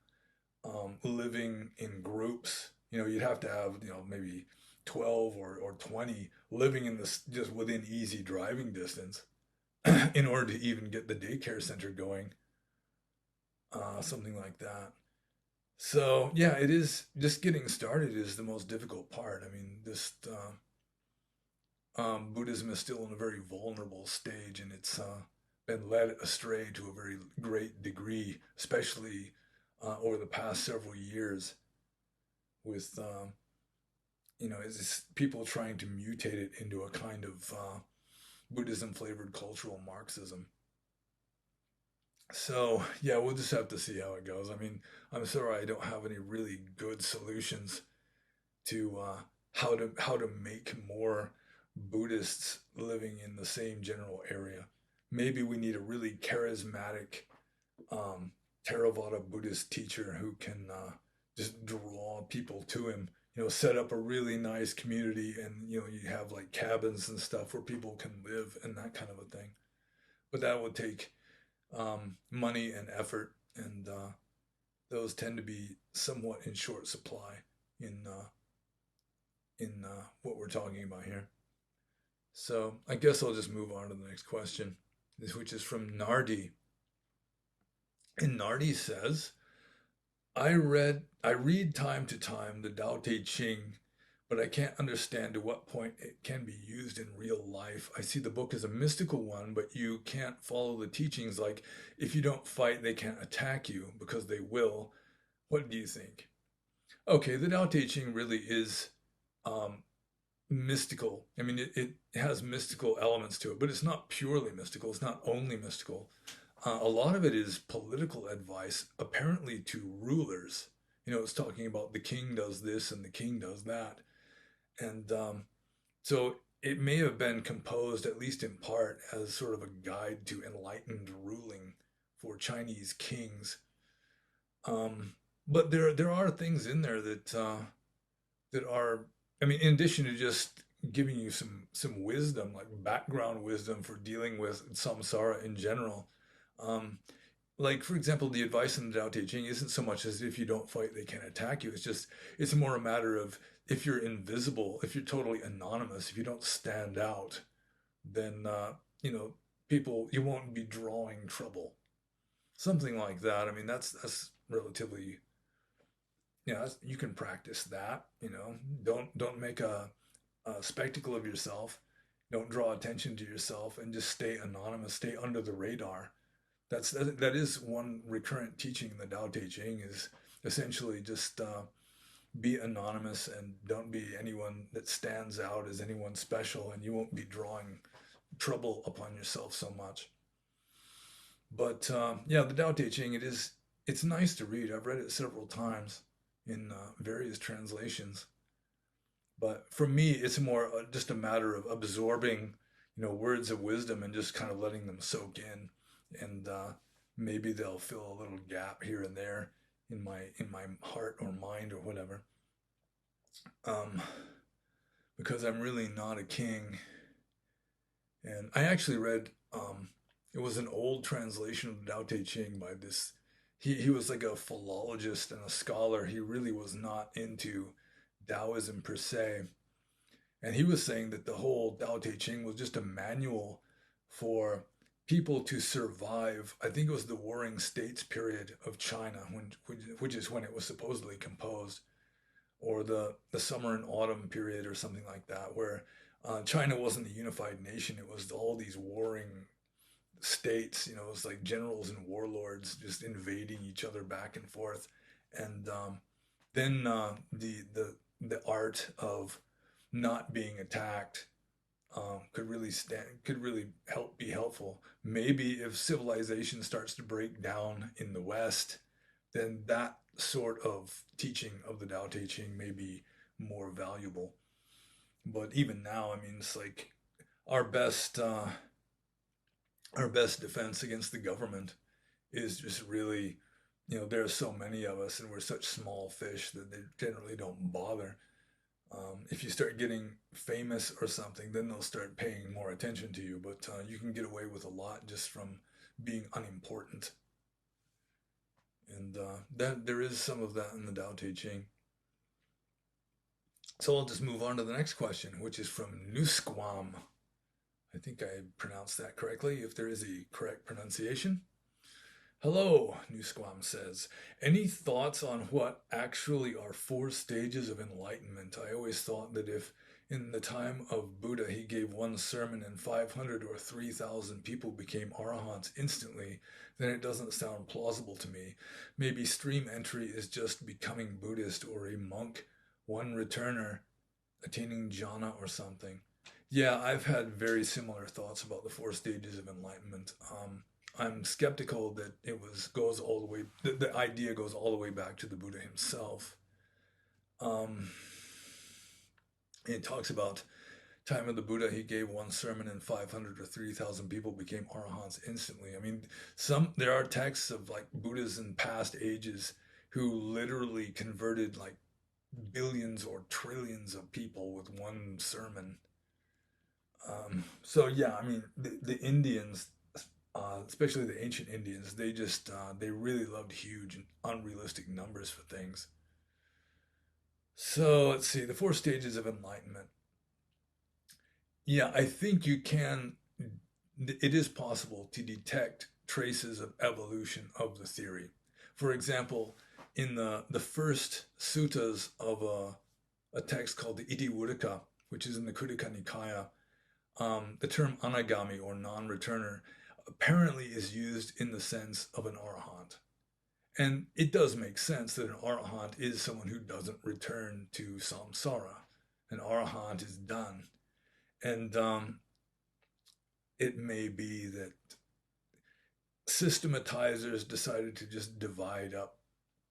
living in groups. You'd have to have, maybe 12 or 20 living in this just within easy driving distance in order to even get the daycare center going, something like that. So yeah, it is just getting started is the most difficult part. I mean, this Buddhism is still in a very vulnerable stage, and it's been led astray to a very great degree, especially over the past several years, with it's people trying to mutate it into a kind of Buddhism flavored cultural Marxism. So yeah, we'll just have to see how it goes. I mean, I'm sorry I don't have any really good solutions to how to make more Buddhists living in the same general area. Maybe we need a really charismatic um, Theravada Buddhist teacher who can just draw people to him. Set up a really nice community, and you have like cabins and stuff where people can live and that kind of a thing. But that would take money and effort, and those tend to be somewhat in short supply in what we're talking about here. So I guess I'll just move on to the next question, which is from Nardi. And Nardi says, I read time to time the Tao Te Ching, but I can't understand to what point it can be used in real life. I see the book as a mystical one, but you can't follow the teachings, like if you don't fight, they can't attack you, because they will. What do you think? Okay, the Tao Te Ching really is um, mystical. I mean, it has mystical elements to it, but it's not purely mystical. It's not only mystical. A lot of it is political advice, apparently to rulers. It's talking about the king does this and the king does that. And so it may have been composed, at least in part, as sort of a guide to enlightened ruling for Chinese kings. Um, but there are things in there that are, I mean, in addition to just giving you some wisdom, like background wisdom for dealing with samsara in general. Um, like for example, the advice in the Tao Te Ching isn't so much as if you don't fight, they can't attack you. It's more a matter of, if you're invisible, if you're totally anonymous, if you don't stand out, then you know people you won't be drawing trouble. Something like that. I mean, that's relatively, you can practice that. Don't make a spectacle of yourself. Don't draw attention to yourself, and just stay anonymous, stay under the radar. That is one recurrent teaching in the Tao Te Ching, is essentially just be anonymous and don't be anyone that stands out as anyone special, and you won't be drawing trouble upon yourself so much. But yeah, the Tao Te Ching, it's nice to read. I've read it several times in various translations. But for me, it's more just a matter of absorbing, words of wisdom and just kind of letting them soak in, and maybe they'll fill a little gap here and there in my heart or mind or whatever. Um, because I'm really not a king, and I actually read it was an old translation of the Tao Te Ching by this. He was like a philologist and a scholar. He really was not into Taoism per se. And he was saying that the whole Tao Te Ching was just a manual for people to survive. I think it was the Warring States period of China, which is when it was supposedly composed. or the summer and autumn period or something like that, where China wasn't a unified nation. It was all these warring states. It was like generals and warlords just invading each other back and forth. And then the art of not being attacked could really be helpful. Maybe if civilization starts to break down in the West, then that sort of teaching of the Tao Te Ching may be more valuable. But even now, I mean, it's like our best uh, our best defense against the government is just really, there are so many of us and we're such small fish that they generally don't bother. If you start getting famous or something, then they'll start paying more attention to you. But you can get away with a lot just from being unimportant. And that there is some of that in the Tao Te Ching. So I'll just move on to the next question, which is from Nusquam. I think I pronounced that correctly, if there is a correct pronunciation. Hello, Nusquam says. Any thoughts on what actually are four stages of enlightenment? I always thought that if in the time of Buddha he gave one sermon and 500 or 3,000 people became Arahants instantly, then it doesn't sound plausible to me. Maybe stream entry is just becoming Buddhist or a monk, one returner attaining jhana or something. Yeah, I've had very similar thoughts about the four stages of enlightenment. I'm skeptical that it was goes all the way. The idea goes all the way back to the Buddha himself. Um, it talks about time of the Buddha. He gave one sermon, and 500 or 3,000 people became arahants instantly. I mean, there are texts of like Buddhas in past ages who literally converted like billions or trillions of people with one sermon. So yeah, I mean, the Indians, especially the ancient Indians, they really loved huge and unrealistic numbers for things. So let's see, the four stages of enlightenment. Yeah, I think you can. It is possible to detect traces of evolution of the theory. For example, in the first suttas of a text called the Iti Vuttaka, which is in the Khuddaka Nikaya, the term anagami or non-returner apparently is used in the sense of an arahant. And it does make sense that an arahant is someone who doesn't return to samsara. An arahant is done. And it may be that systematizers decided to just divide up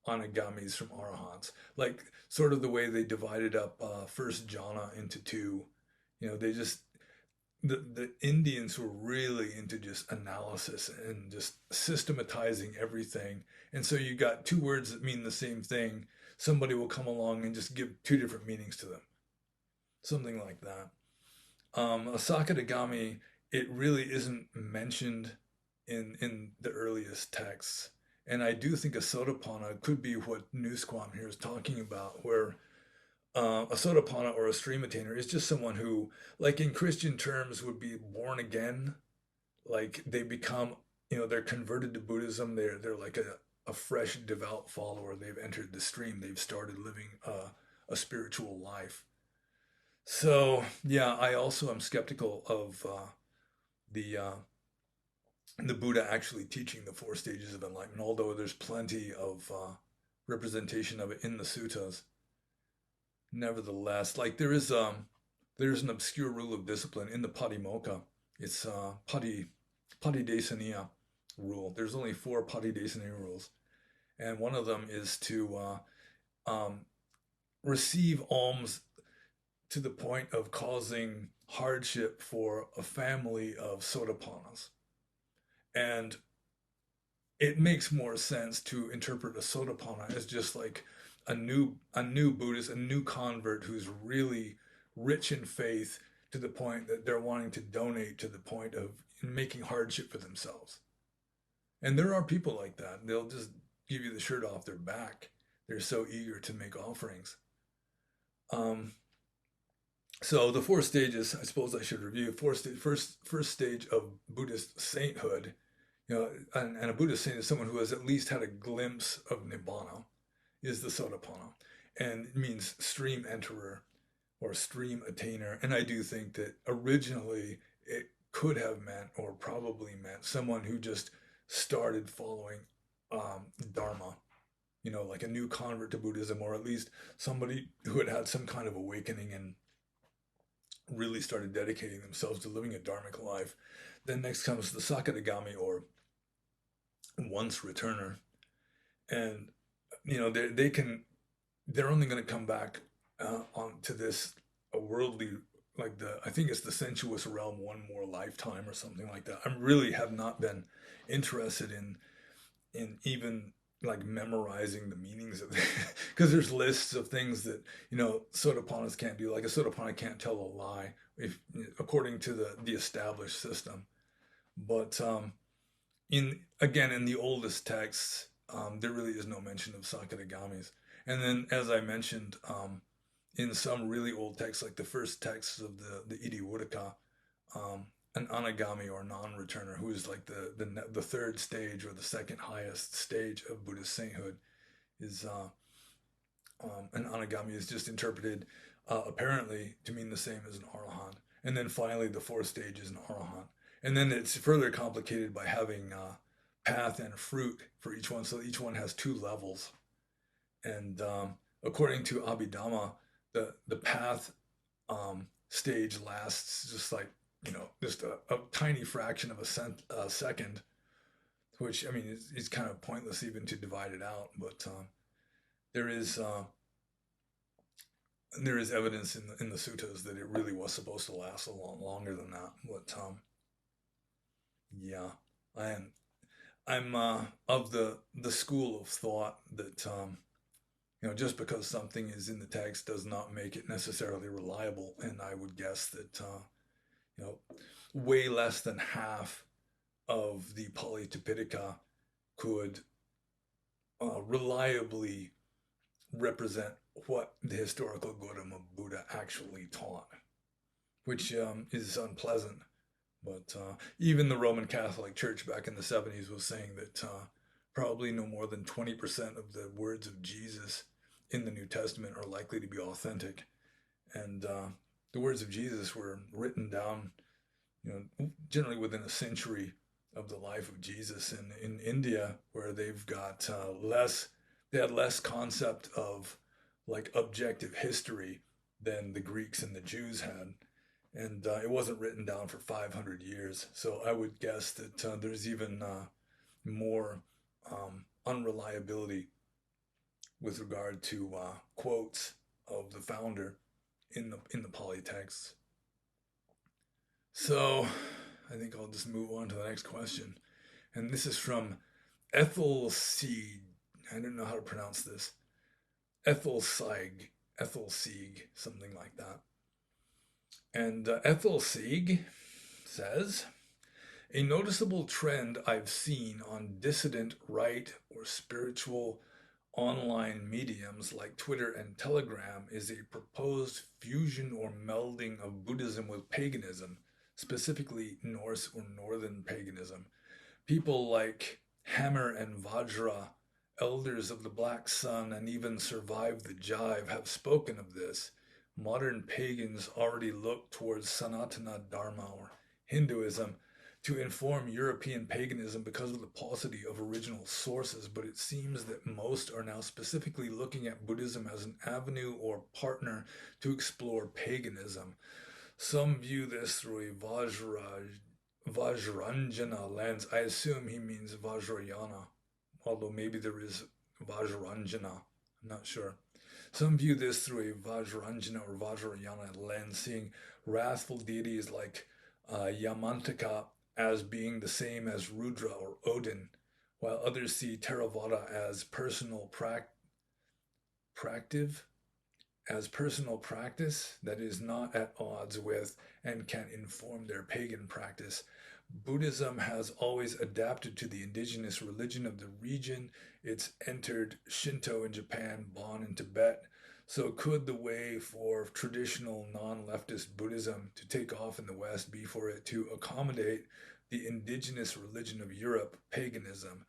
anagamis from arahants, like sort of the way they divided up first jhana into two. They just the Indians were really into just analysis and just systematizing everything. And so you got two words that mean the same thing. Somebody will come along and just give two different meanings to them, something like that. A Sakadagami, it really isn't mentioned in the earliest texts. And I do think a Sotapanna could be what Nusquam here is talking about, where a Sotapanna or a stream attainer is just someone who, like in Christian terms, would be born again. Like they become, they're converted to Buddhism. They're like a fresh devout follower. They've entered the stream. They've started living a spiritual life. So yeah, I also am skeptical of the the Buddha actually teaching the four stages of enlightenment, although there's plenty of representation of it in the suttas. Nevertheless, like there's an obscure rule of discipline in the Patimokkha. It's Patidesaniya rule. There's only four Patidesaniya rules, and one of them is to receive alms to the point of causing hardship for a family of Sotapannas. And it makes more sense to interpret a Sotapanna as just like a new Buddhist, a new convert who's really rich in faith to the point that they're wanting to donate to the point of making hardship for themselves. And there are people like that. They'll just give you the shirt off their back. They're so eager to make offerings. Um, so the four stages, I suppose I should review. First stage of Buddhist sainthood, and a Buddhist saint is someone who has at least had a glimpse of nibbana, is the Sotapanna. and it means stream enterer or stream attainer. And I do think that originally it could have meant, or probably meant, someone who just started following Dharma, like a new convert to Buddhism, or at least somebody who had had some kind of awakening and really started dedicating themselves to living a dharmic life. Then next comes the Sakadagami, or once returner, and they're only going to come back onto this a worldly, like, I think it's the sensuous realm one more lifetime or something like that. I really have not been interested in even like memorizing the meanings of it, because there's lists of things that Sotapannas can't do. Like a Sotapanna can't tell a lie, if according to the established system. But in the oldest texts, there really is no mention of Sakadagamis. And then, as I mentioned, in some really old texts, like the first texts of the Idiwuddhaka, an anagami or non-returner, who is like the third stage or the second highest stage of Buddhist sainthood, is an anagami is just interpreted apparently to mean the same as an arahant. And then finally, the fourth stage is an arahant. And then it's further complicated by having path and fruit for each one. So each one has two levels. And according to Abhidhamma, the path stage lasts just like, just a tiny fraction of a second, which, I mean, is kind of pointless even to divide it out. But there is evidence in the suttas that it really was supposed to last a lot longer than that. But yeah, I'm of the school of thought that just because something is in the text does not make it necessarily reliable. And I would guess that way less than half of the Pali Tipitaka could reliably represent what the historical Gautama Buddha actually taught, which is unpleasant. But even the Roman Catholic Church back in the 70s was saying that probably no more than 20% of the words of Jesus in the New Testament are likely to be authentic. And the words of Jesus were written down, generally within a century of the life of Jesus in India, where they've got they had less concept of like objective history than the Greeks and the Jews had. And it wasn't written down for 500 years. So I would guess that there's even more unreliability with regard to quotes of the founder in the Pali texts. So I think I'll just move on to the next question. And this is from Ethel Sieg. I don't know how to pronounce this. Ethel Sieg, something like that. And Ethel Sieg says, a noticeable trend I've seen on dissident right or spiritual online mediums like Twitter and Telegram is a proposed fusion or melding of Buddhism with paganism, specifically Norse or Northern paganism. People like Hammer and Vajra, elders of the Black Sun, and even Survive the Jive have spoken of this. Modern pagans already look towards Sanatana Dharma or Hinduism to inform European paganism because of the paucity of original sources, but it seems that most are now specifically looking at Buddhism as an avenue or partner to explore paganism. Some view this through a Vajranjana lens. I assume he means Vajrayana, although maybe there is Vajranjana. I'm not sure. Some view this through a Vajranjana or Vajrayana lens, seeing wrathful deities like Yamantaka as being the same as Rudra or Odin, while others see Theravada as personal practice that is not at odds with and can inform their pagan practice. Buddhism has always adapted to the indigenous religion of the region. It's entered Shinto in Japan, Bon in Tibet. So could the way for traditional non-leftist Buddhism to take off in the West be for it to accommodate the indigenous religion of Europe, paganism?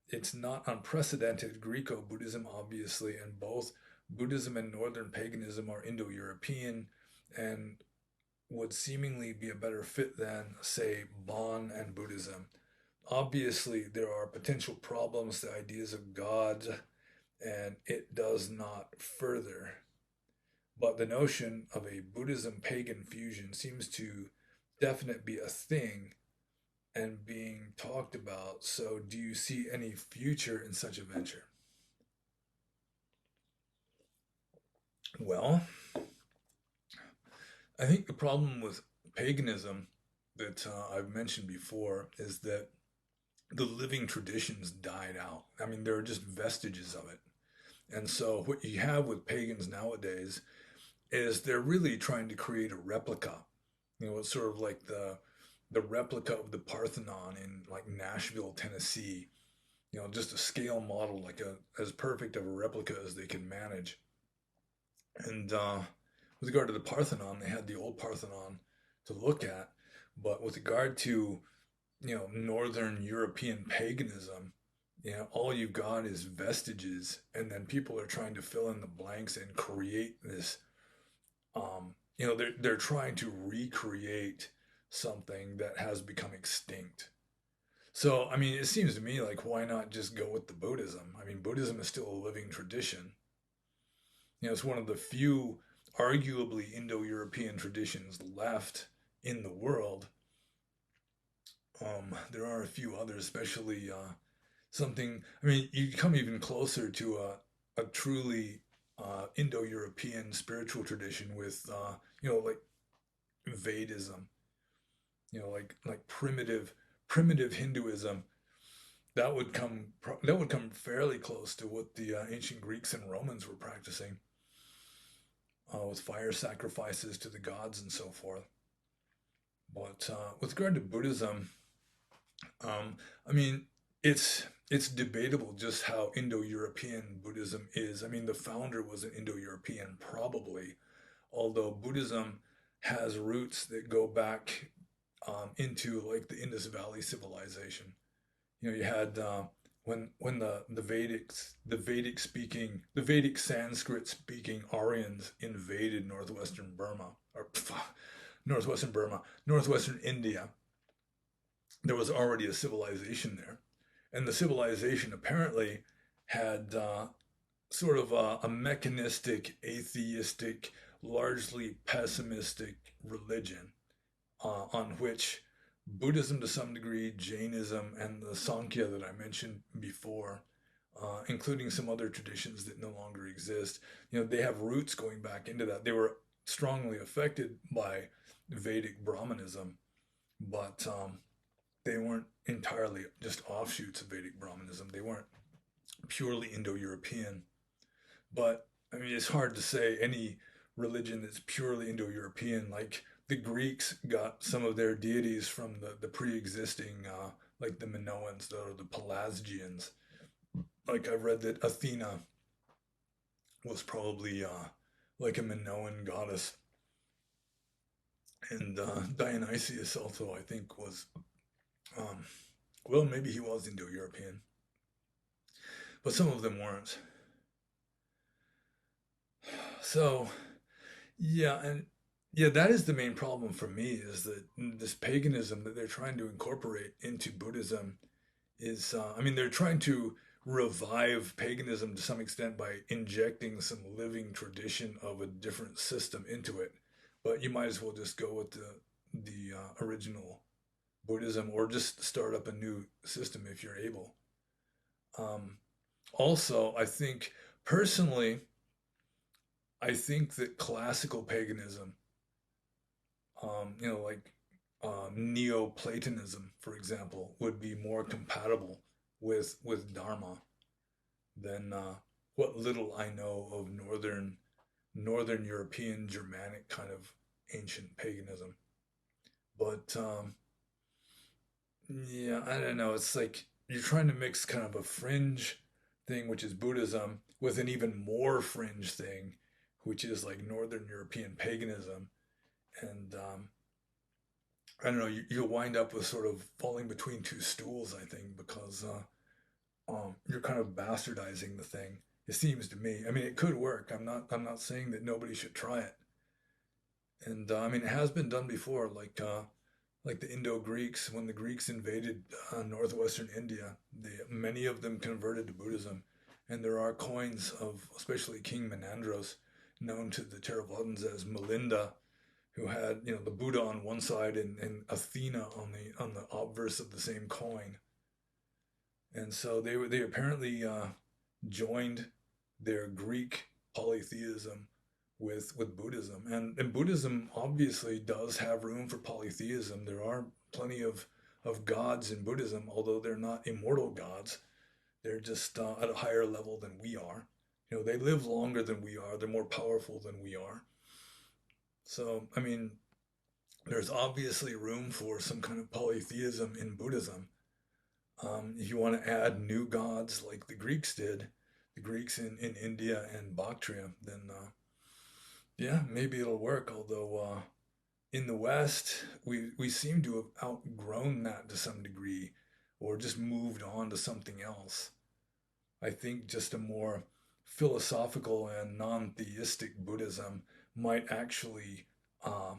It's not unprecedented. Greco-Buddhism, obviously, and both Buddhism and Northern paganism are Indo-European and would seemingly be a better fit than, say, Bon and Buddhism. Obviously, there are potential problems to ideas of God, and it does not further. But the notion of a Buddhism pagan fusion seems to definitely be a thing and being talked about. So, do you see any future in such a venture? Well, I think the problem with paganism that I've mentioned before is that the living traditions died out. I mean, there are just vestiges of it. And so, what you have with pagans nowadays is they're really trying to create a replica. It's sort of like the replica of the Parthenon in like Nashville, Tennessee. Just a scale model, like as perfect of a replica as they can manage. And with regard to the Parthenon, they had the old Parthenon to look at, but with regard to Northern European paganism, all you've got is vestiges, and then people are trying to fill in the blanks and create this. They're trying to recreate something that has become extinct. So, I mean, it seems to me like why not just go with the Buddhism? I mean, Buddhism is still a living tradition. It's one of the few arguably Indo-European traditions left in the world. There are a few others, especially something. I mean, you come even closer to a truly Indo-European spiritual tradition with, like Vedism. Like primitive Hinduism. That would come fairly close to what the ancient Greeks and Romans were practicing, with fire sacrifices to the gods and so forth. But with regard to Buddhism, I mean, it's debatable just how Indo-European Buddhism is. I mean, the founder was an Indo-European, probably, although Buddhism has roots that go back into like the Indus Valley civilization. You had when the Vedic Sanskrit speaking Aryans invaded northwestern Burma or northwestern India. There was already a civilization there, and the civilization apparently had sort of a mechanistic, atheistic, largely pessimistic religion, on which Buddhism to some degree, Jainism, and the Sankhya that I mentioned before, including some other traditions that no longer exist, they have roots going back into that. They were strongly affected by Vedic Brahmanism, but they weren't entirely just offshoots of Vedic Brahmanism. They weren't purely Indo-European. But I mean, it's hard to say any religion that's purely Indo-European. Like the Greeks got some of their deities from the pre-existing, like the Minoans or the Pelasgians. Like I've read that Athena was probably like a Minoan goddess, and Dionysius also I think was, um, well, maybe he was Indo-European, but some of them weren't. So yeah, and yeah, that is the main problem for me is that this paganism that they're trying to incorporate into Buddhism is, I mean, they're trying to revive paganism to some extent by injecting some living tradition of a different system into it. But you might as well just go with the original Buddhism or just start up a new system if you're able. Um, Also, I think personally, I think that classical paganism, like Neoplatonism, for example, would be more compatible with Dharma than what little I know of Northern European Germanic kind of ancient paganism. But yeah, I don't know. It's like you're trying to mix kind of a fringe thing, which is Buddhism, with an even more fringe thing, which is like Northern European paganism. And I don't know, you'll wind up with sort of falling between two stools, I think, because you're kind of bastardizing the thing. It seems to me. I mean, it could work. I'm not saying that nobody should try it. And I mean, it has been done before, like the Indo-Greeks, when the Greeks invaded northwestern India, many of them converted to Buddhism. And there are coins of, especially King Menandros, known to the Theravadins as Melinda, who had, the Buddha on one side and Athena on the obverse of the same coin. And so they apparently joined their Greek polytheism with Buddhism. And Buddhism obviously does have room for polytheism. There are plenty of gods in Buddhism, although they're not immortal gods. They're just at a higher level than we are. They live longer than we are. They're more powerful than we are. So, I mean, there's obviously room for some kind of polytheism in Buddhism. If you want to add new gods like the Greeks did, the Greeks in India and Bactria, then yeah, maybe it'll work. Although in the West, we seem to have outgrown that to some degree, or just moved on to something else. I think just a more philosophical and non-theistic Buddhism might actually uh,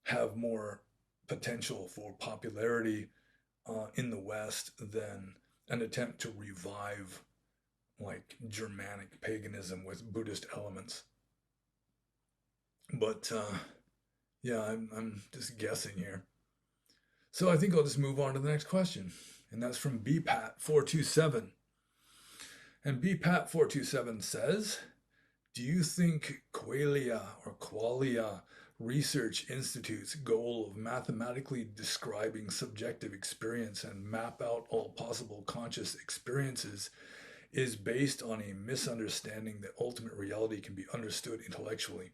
have more potential for popularity in the West than an attempt to revive like Germanic paganism with Buddhist elements. But yeah, I'm just guessing here. So I think I'll just move on to the next question. And that's from BPAT427. And BPAT427 says, do you think Qualia Research Institute's goal of mathematically describing subjective experience and map out all possible conscious experiences is based on a misunderstanding that ultimate reality can be understood intellectually?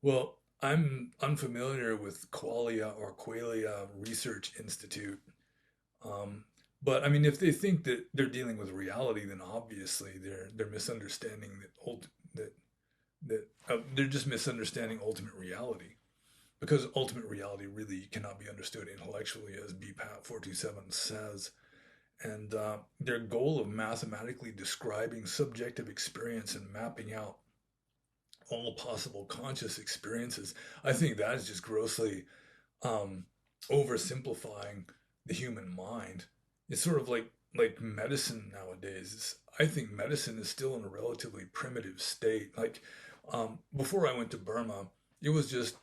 Well, I'm unfamiliar with Qualia Research Institute. Um, but I mean, if they think that they're dealing with reality, then obviously they're misunderstanding that they're just misunderstanding ultimate reality, because ultimate reality really cannot be understood intellectually, as BPAT 427 says. And their goal of mathematically describing subjective experience and mapping out all possible conscious experiences, I think that is just grossly um, oversimplifying the human mind. It's sort of like medicine nowadays. I think medicine is still in a relatively primitive state. Like before I went to Burma, it was just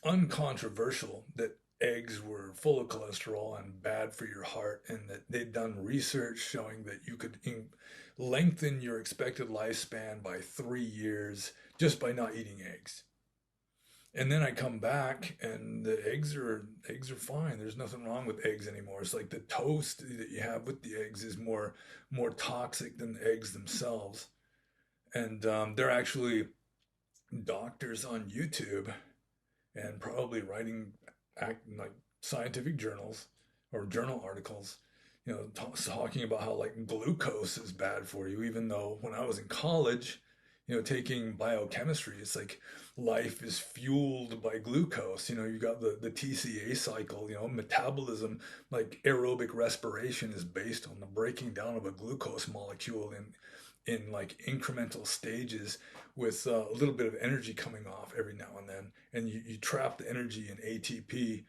uncontroversial that eggs were full of cholesterol and bad for your heart, and that they'd done research showing that you could lengthen your expected lifespan by 3 years just by not eating eggs. And then I come back and the eggs are fine. There's nothing wrong with eggs anymore. It's like the toast that you have with the eggs is more toxic than the eggs themselves. And they're actually doctors on YouTube and probably writing like scientific journals or journal articles, talking about how like glucose is bad for you. Even though when I was in college, taking biochemistry, it's like life is fueled by glucose. You got the TCA cycle, metabolism, like aerobic respiration is based on the breaking down of a glucose molecule in like incremental stages with a little bit of energy coming off every now and then. And you trap the energy in ATP,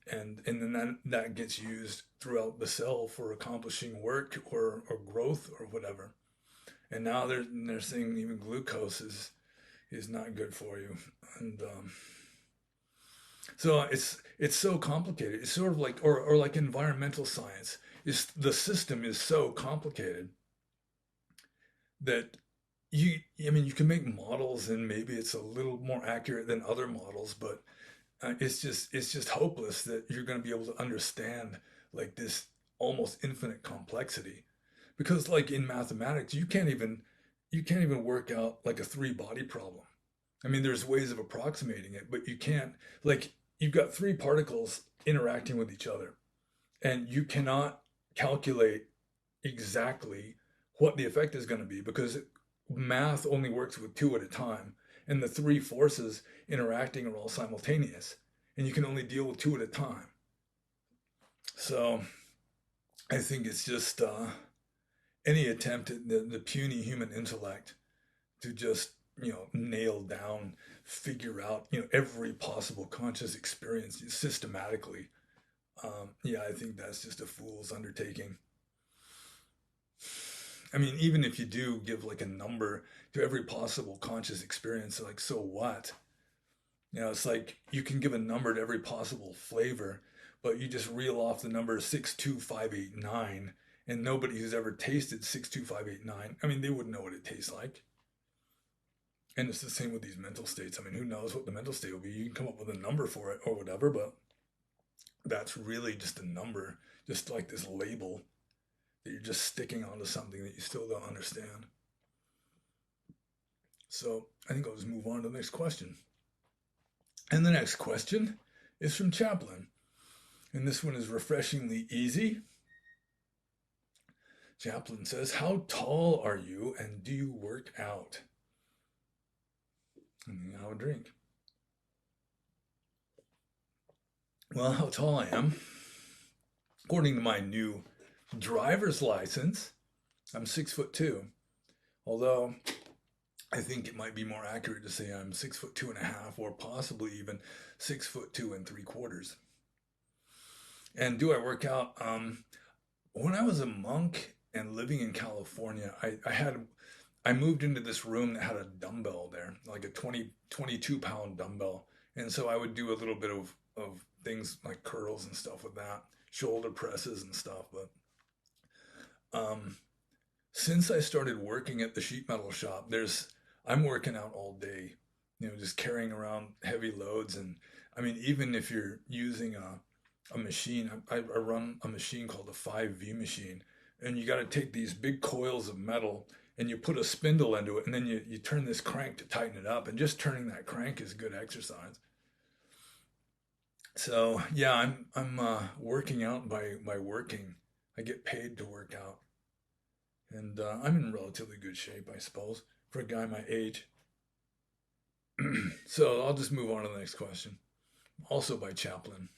and then that gets used throughout the cell for accomplishing work or growth or whatever. And now they're saying even glucose is not good for you. And so it's so complicated. It's sort of like or like environmental science. Is the system is so complicated that I mean, you can make models and maybe it's a little more accurate than other models, but it's just hopeless that you're going to be able to understand like this almost infinite complexity. Because like in mathematics, you can't even work out like a three body problem. I mean, there's ways of approximating it, but you can't, like, you've got three particles interacting with each other, and you cannot calculate exactly what the effect is going to be, because math only works with two at a time, and the three forces interacting are all simultaneous, and you can only deal with two at a time. So I think it's just any attempt at the puny human intellect to just, nail down, figure out, every possible conscious experience systematically. Yeah, I think that's just a fool's undertaking. I mean, even if you do give like a number to every possible conscious experience, like, so what? It's like you can give a number to every possible flavor, but you just reel off the number 62589, and nobody who's ever tasted 62589, I mean, they wouldn't know what it tastes like. And it's the same with these mental states. I mean, who knows what the mental state will be? You can come up with a number for it or whatever, but that's really just a number, just like this label that you're just sticking onto something that you still don't understand. So I think I'll just move on to the next question. And the next question is from Chaplin. And this one is refreshingly easy. Chaplin says, how tall are you and do you work out? And I'll drink. Well, how tall I am, according to my new driver's license, I'm 6'2". Although I think it might be more accurate to say I'm 6'2.5", or possibly even 6'2¾". And do I work out? When I was a monk and living in California, I moved into this room that had a dumbbell there, like a 22-pound dumbbell. And so I would do a little bit of things like curls and stuff with that, shoulder presses and stuff. But since I started working at the sheet metal shop, I'm working out all day, just carrying around heavy loads. And I mean, even if you're using a machine, I run a machine called a 5V machine, and you got to take these big coils of metal and you put a spindle into it, and then you turn this crank to tighten it up, and just turning that crank is good exercise. So yeah, I'm working out by working. I get paid to work out, and I'm in relatively good shape, I suppose, for a guy my age. So I'll just move on to the next question. Also by Chaplin.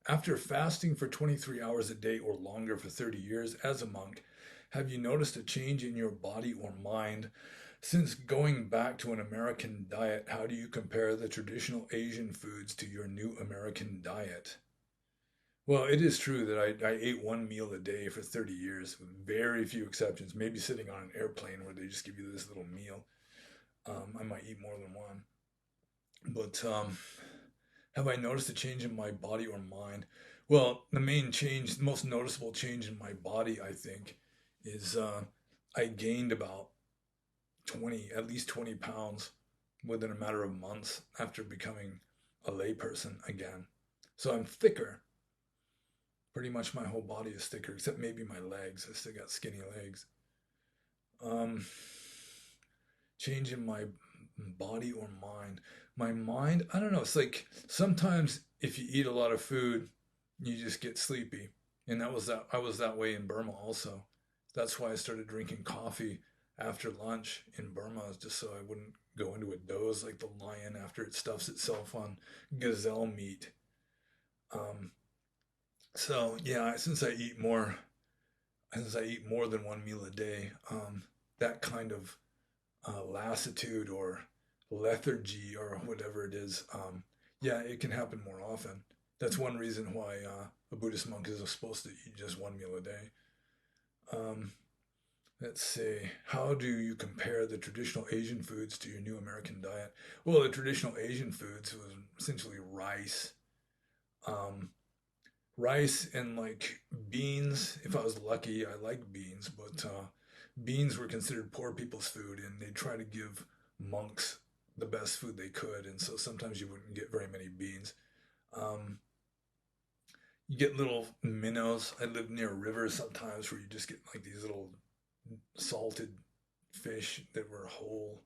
After fasting for 23 hours a day or longer for 30 years as a monk, have you noticed a change in your body or mind? Since going back to an American diet, how do you compare the traditional Asian foods to your new American diet? Well, it is true that I ate one meal a day for 30 years, with very few exceptions. Maybe sitting on an airplane where they just give you this little meal. I might eat more than one. But have I noticed a change in my body or mind? Well, the main change, the most noticeable change in my body, I think, is I gained about at least 20 pounds within a matter of months after becoming a layperson again. So I'm thicker. Pretty much my whole body is thicker, except maybe my legs. I still got skinny legs. Um, Change in my body or mind. My mind, I don't know. It's like sometimes if you eat a lot of food, you just get sleepy. And I was that way in Burma also. That's why I started drinking coffee after lunch in Burma, just so I wouldn't go into a doze like the lion after it stuffs itself on gazelle meat. Um, so yeah, since I eat more than one meal a day, that kind of lassitude or lethargy or whatever it is, yeah, it can happen more often. That's one reason why a Buddhist monk is supposed to eat just one meal a day. Um, let's see. How do you compare the traditional Asian foods to your new American diet? Well, the traditional Asian foods was essentially rice. Um, Rice and like beans. If I was lucky, I like beans, but beans were considered poor people's food, and they try to give monks the best food they could, and so sometimes you wouldn't get very many beans. Um, you get little minnows. I lived near rivers sometimes where you just get like these little salted fish that were whole.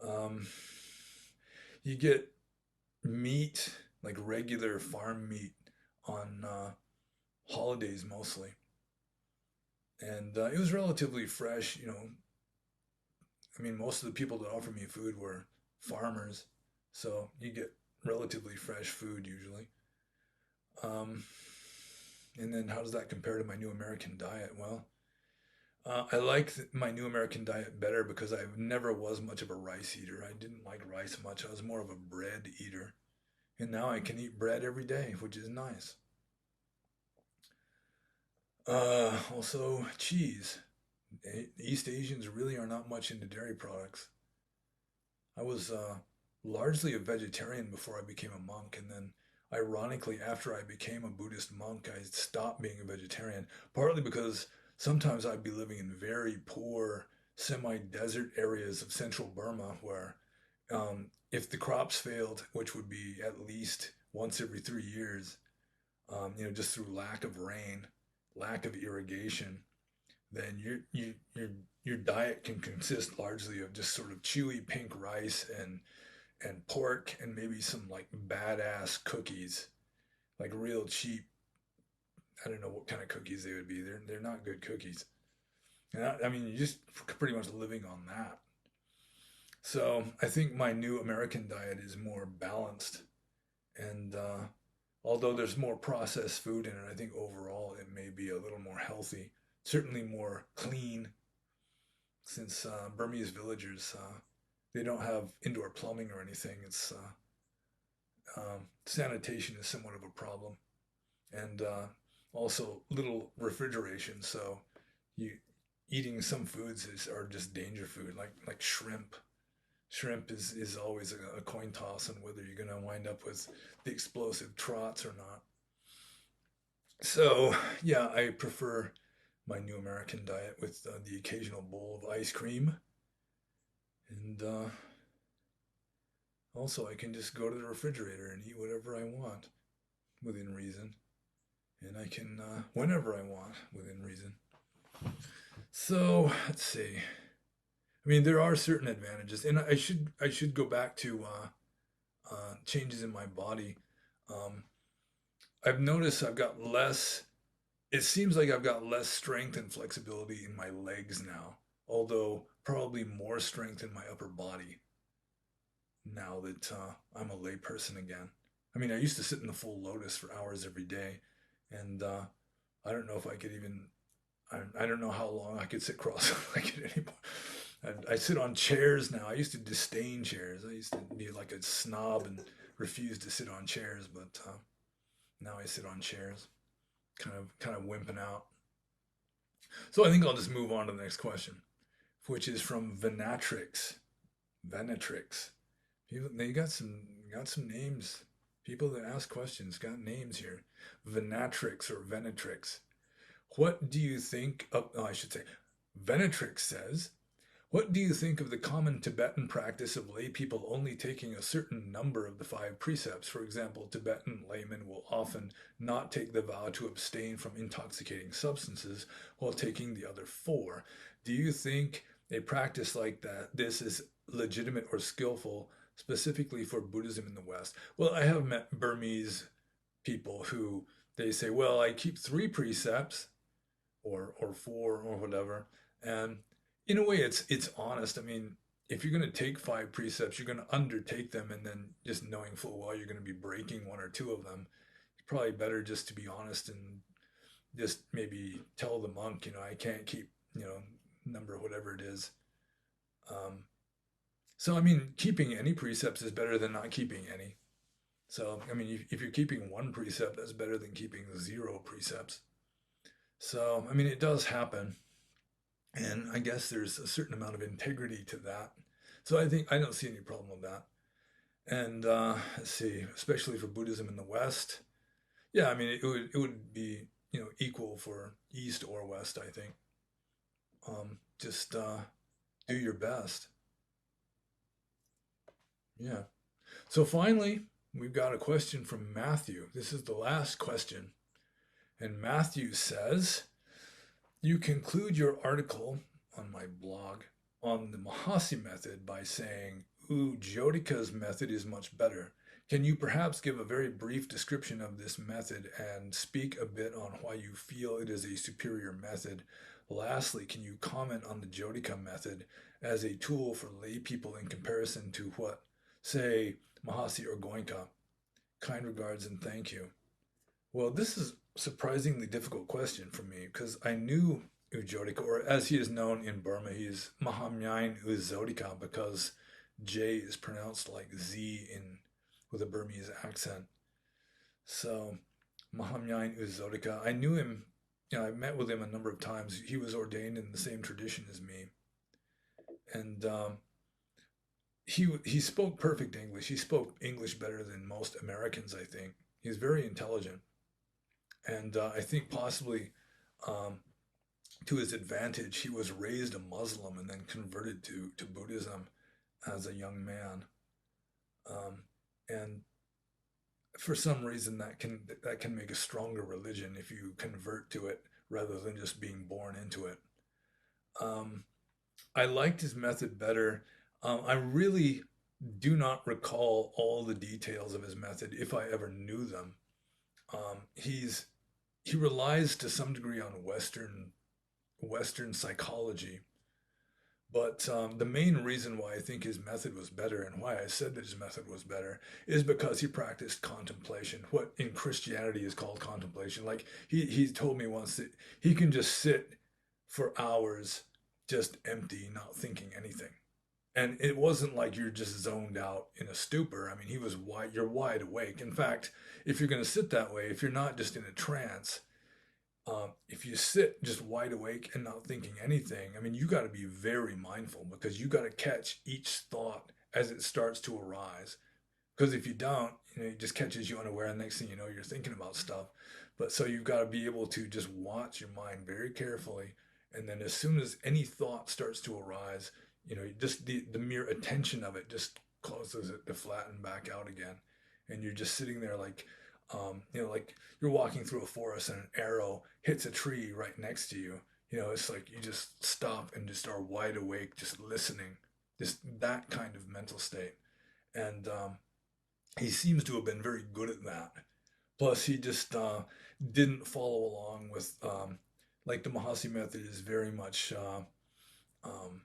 Um, you get meat, like regular farm meat, on holidays mostly. And it was relatively fresh. I mean, most of the people that offered me food were farmers, so you get relatively fresh food usually. Um, and then how does that compare to my new American diet? Well, I like my new American diet better because I never was much of a rice eater. I didn't like rice much. I was more of a bread eater. And now I can eat bread every day, which is nice. Also, cheese. East Asians really are not much into dairy products. I was largely a vegetarian before I became a monk, and then ironically, after I became a Buddhist monk, I stopped being a vegetarian, partly because sometimes I'd be living in very poor, semi desert areas of central Burma where if the crops failed, which would be at least once every 3 years, just through lack of rain, lack of irrigation, then your diet can consist largely of just sort of chewy pink rice and pork and maybe some like badass cookies, like real cheap. I don't know what kind of cookies they would be. They're not good cookies. And I mean, you're just pretty much living on that. So I think my new American diet is more balanced, and although there's more processed food in it, I think overall it may be a little more healthy, certainly more clean, since Burmese villagers they don't have indoor plumbing or anything. It's sanitation is somewhat of a problem, and also little refrigeration. So you eating some foods are just danger food, like shrimp. Shrimp is always a coin toss on whether you're going to wind up with the explosive trots or not. So yeah, I prefer my new American diet with the occasional bowl of ice cream, and also I can just go to the refrigerator and eat whatever I want within reason, and I can whenever I want within reason. So let's see. I mean, there are certain advantages, and I should go back to changes in my body. Um, I've noticed I've got less. It seems like I've got less strength and flexibility in my legs now, although probably more strength in my upper body now that I'm a layperson again. I mean, I used to sit in the full lotus for hours every day, and I don't know if I could even. I don't know how long I could sit cross-legged anymore. I sit on chairs now. I used to disdain chairs. I used to be like a snob and refuse to sit on chairs, but now I sit on chairs, kind of wimping out. So I think I'll just move on to the next question, which is from Venatrix. Venatrix. They got some names. People that ask questions got names here. Venatrix or Venatrix. What do you think of? Oh, I should say, Venatrix says, what do you think of the common Tibetan practice of lay people only taking a certain number of the five precepts? For example, Tibetan laymen will often not take the vow to abstain from intoxicating substances while taking the other four. Do you think a practice like this is legitimate or skillful, specifically for Buddhism in the West? Well, I have met Burmese people who they say, well, I keep three precepts or four or whatever. And in a way, it's honest. I mean, if you're going to take five precepts, you're going to undertake them, and then just knowing full well you're going to be breaking one or two of them, it's probably better just to be honest and just maybe tell the monk, I can't keep, number whatever it is. Um, so I mean, keeping any precepts is better than not keeping any. So I mean, if you're keeping one precept, that's better than keeping zero precepts. So I mean, it does happen. And I guess there's a certain amount of integrity to that. So I think I don't see any problem with that. And let's see, especially for Buddhism in the West, yeah, I mean it would be equal for East or West. I think just do your best. Yeah. So finally, we've got a question from Matthew. This is the last question, and Matthew says, you conclude your article on my blog on the Mahasi method by saying, U Jotika's method is much better. Can you perhaps give a very brief description of this method and speak a bit on why you feel it is a superior method? Lastly, can you comment on the Jotika method as a tool for lay people in comparison to what, say, Mahasi or Goenka? Kind regards and thank you. Well, this is a surprisingly difficult question for me because I knew U Jotika, or as he is known in Burma, he's Mahamyaing U Jotika because J is pronounced like Z in with a Burmese accent. So Mahamyaing U Jotika, I knew him. I met with him a number of times. He was ordained in the same tradition as me, and he spoke perfect English. He spoke English better than most Americans, I think. He's very intelligent, and I think possibly um, to his advantage, he was raised a Muslim and then converted to Buddhism as a young man. Um, and for some reason, that can make a stronger religion if you convert to it rather than just being born into it. Um, I liked his method better. I really do not recall all the details of his method if I ever knew them. He relies to some degree on Western psychology, but the main reason why I think his method was better and why I said that his method was better is because he practiced contemplation, what in Christianity is called contemplation. Like he told me once that he can just sit for hours just empty, not thinking anything. And it wasn't like you're just zoned out in a stupor. I mean, he was wide, you're wide awake. In fact, if you're going to sit that way, if you're not just in a trance, if you sit just wide awake and not thinking anything, I mean, you got to be very mindful because you got to catch each thought as it starts to arise. Because if you don't, it just catches you unaware, and next thing you know, you're thinking about stuff. But so you've got to be able to just watch your mind very carefully, and then as soon as any thought starts to arise, just the mere attention of it just causes it to flatten back out again, and you're just sitting there like you're walking through a forest and an arrow hits a tree right next to you. It's like you just stop and just are wide awake, just listening, just that kind of mental state. And he seems to have been very good at that. Plus, he just didn't follow along with, like the Mahasi method is very much um,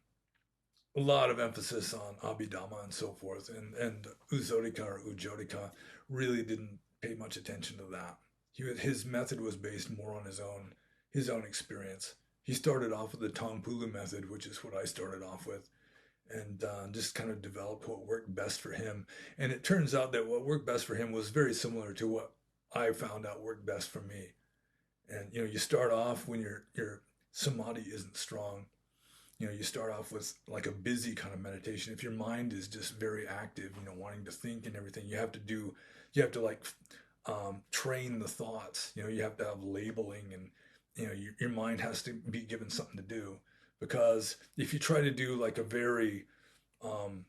a lot of emphasis on Abhidhamma and so forth, and Uzodika or Ujodika really didn't pay much attention to that. His method was based more on his own experience. He started off with the Tongpulu method, which is what I started off with, and just kind of developed what worked best for him. And it turns out that what worked best for him was very similar to what I found out worked best for me. And you start off when your samadhi isn't strong. You start off with like a busy kind of meditation. If your mind is just very active, wanting to think and everything, you have to like train the thoughts. You have to have labeling, and your mind has to be given something to do. Because if you try to do um,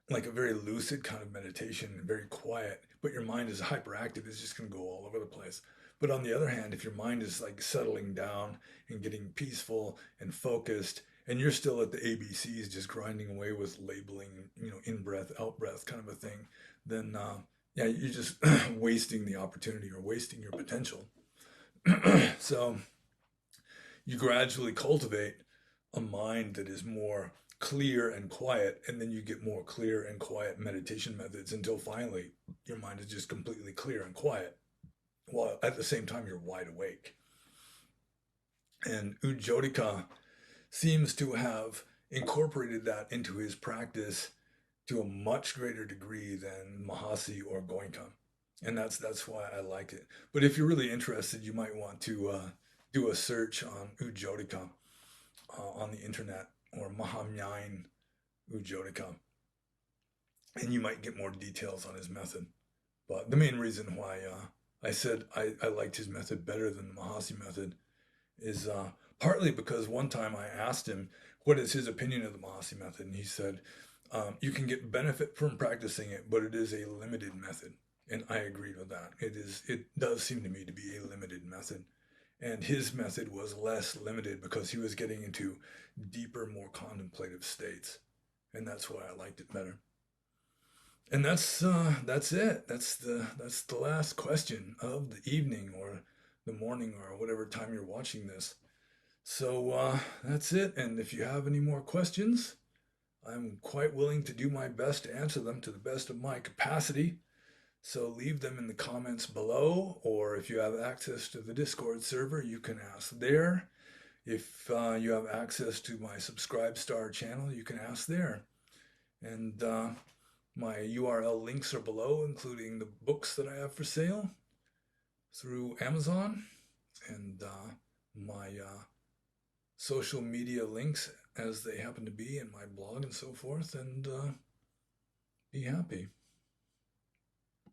like a very lucid kind of meditation, very quiet, but your mind is hyperactive, it's just going to go all over the place. But on the other hand, if your mind is like settling down and getting peaceful and focused, and you're still at the ABCs just grinding away with labeling, in breath, out breath kind of a thing, then yeah, you're just wasting the opportunity or wasting your potential. So you gradually cultivate a mind that is more clear and quiet, and then you get more clear and quiet meditation methods until finally your mind is just completely clear and quiet while at the same time you're wide awake. And Ujodika seems to have incorporated that into his practice to a much greater degree than Mahasi or Goenka. And that's why I like it. But if you're really interested, you might want to do a search on Ujodika on the internet, or Mahamyaing U Jotika, and you might get more details on his method. But the main reason why I said I liked his method better than the Mahasi method is partly because one time I asked him what is his opinion of the Mahasi method, and he said, you can get benefit from practicing it, but it is a limited method. And I agreed with that. It does seem to me to be a limited method. And his method was less limited because he was getting into deeper, more contemplative states. And that's why I liked it better. And that's it. That's the last question of the evening or the morning or whatever time you're watching this. So that's it. And if you have any more questions, I'm quite willing to do my best to answer them to the best of my capacity. So leave them in the comments below, or if you have access to the Discord server, you can ask there. If you have access to my Subscribe Star channel, you can ask there. And my URL links are below, including the books that I have for sale through Amazon, and my social media links as they happen to be in my blog and so forth. And be happy.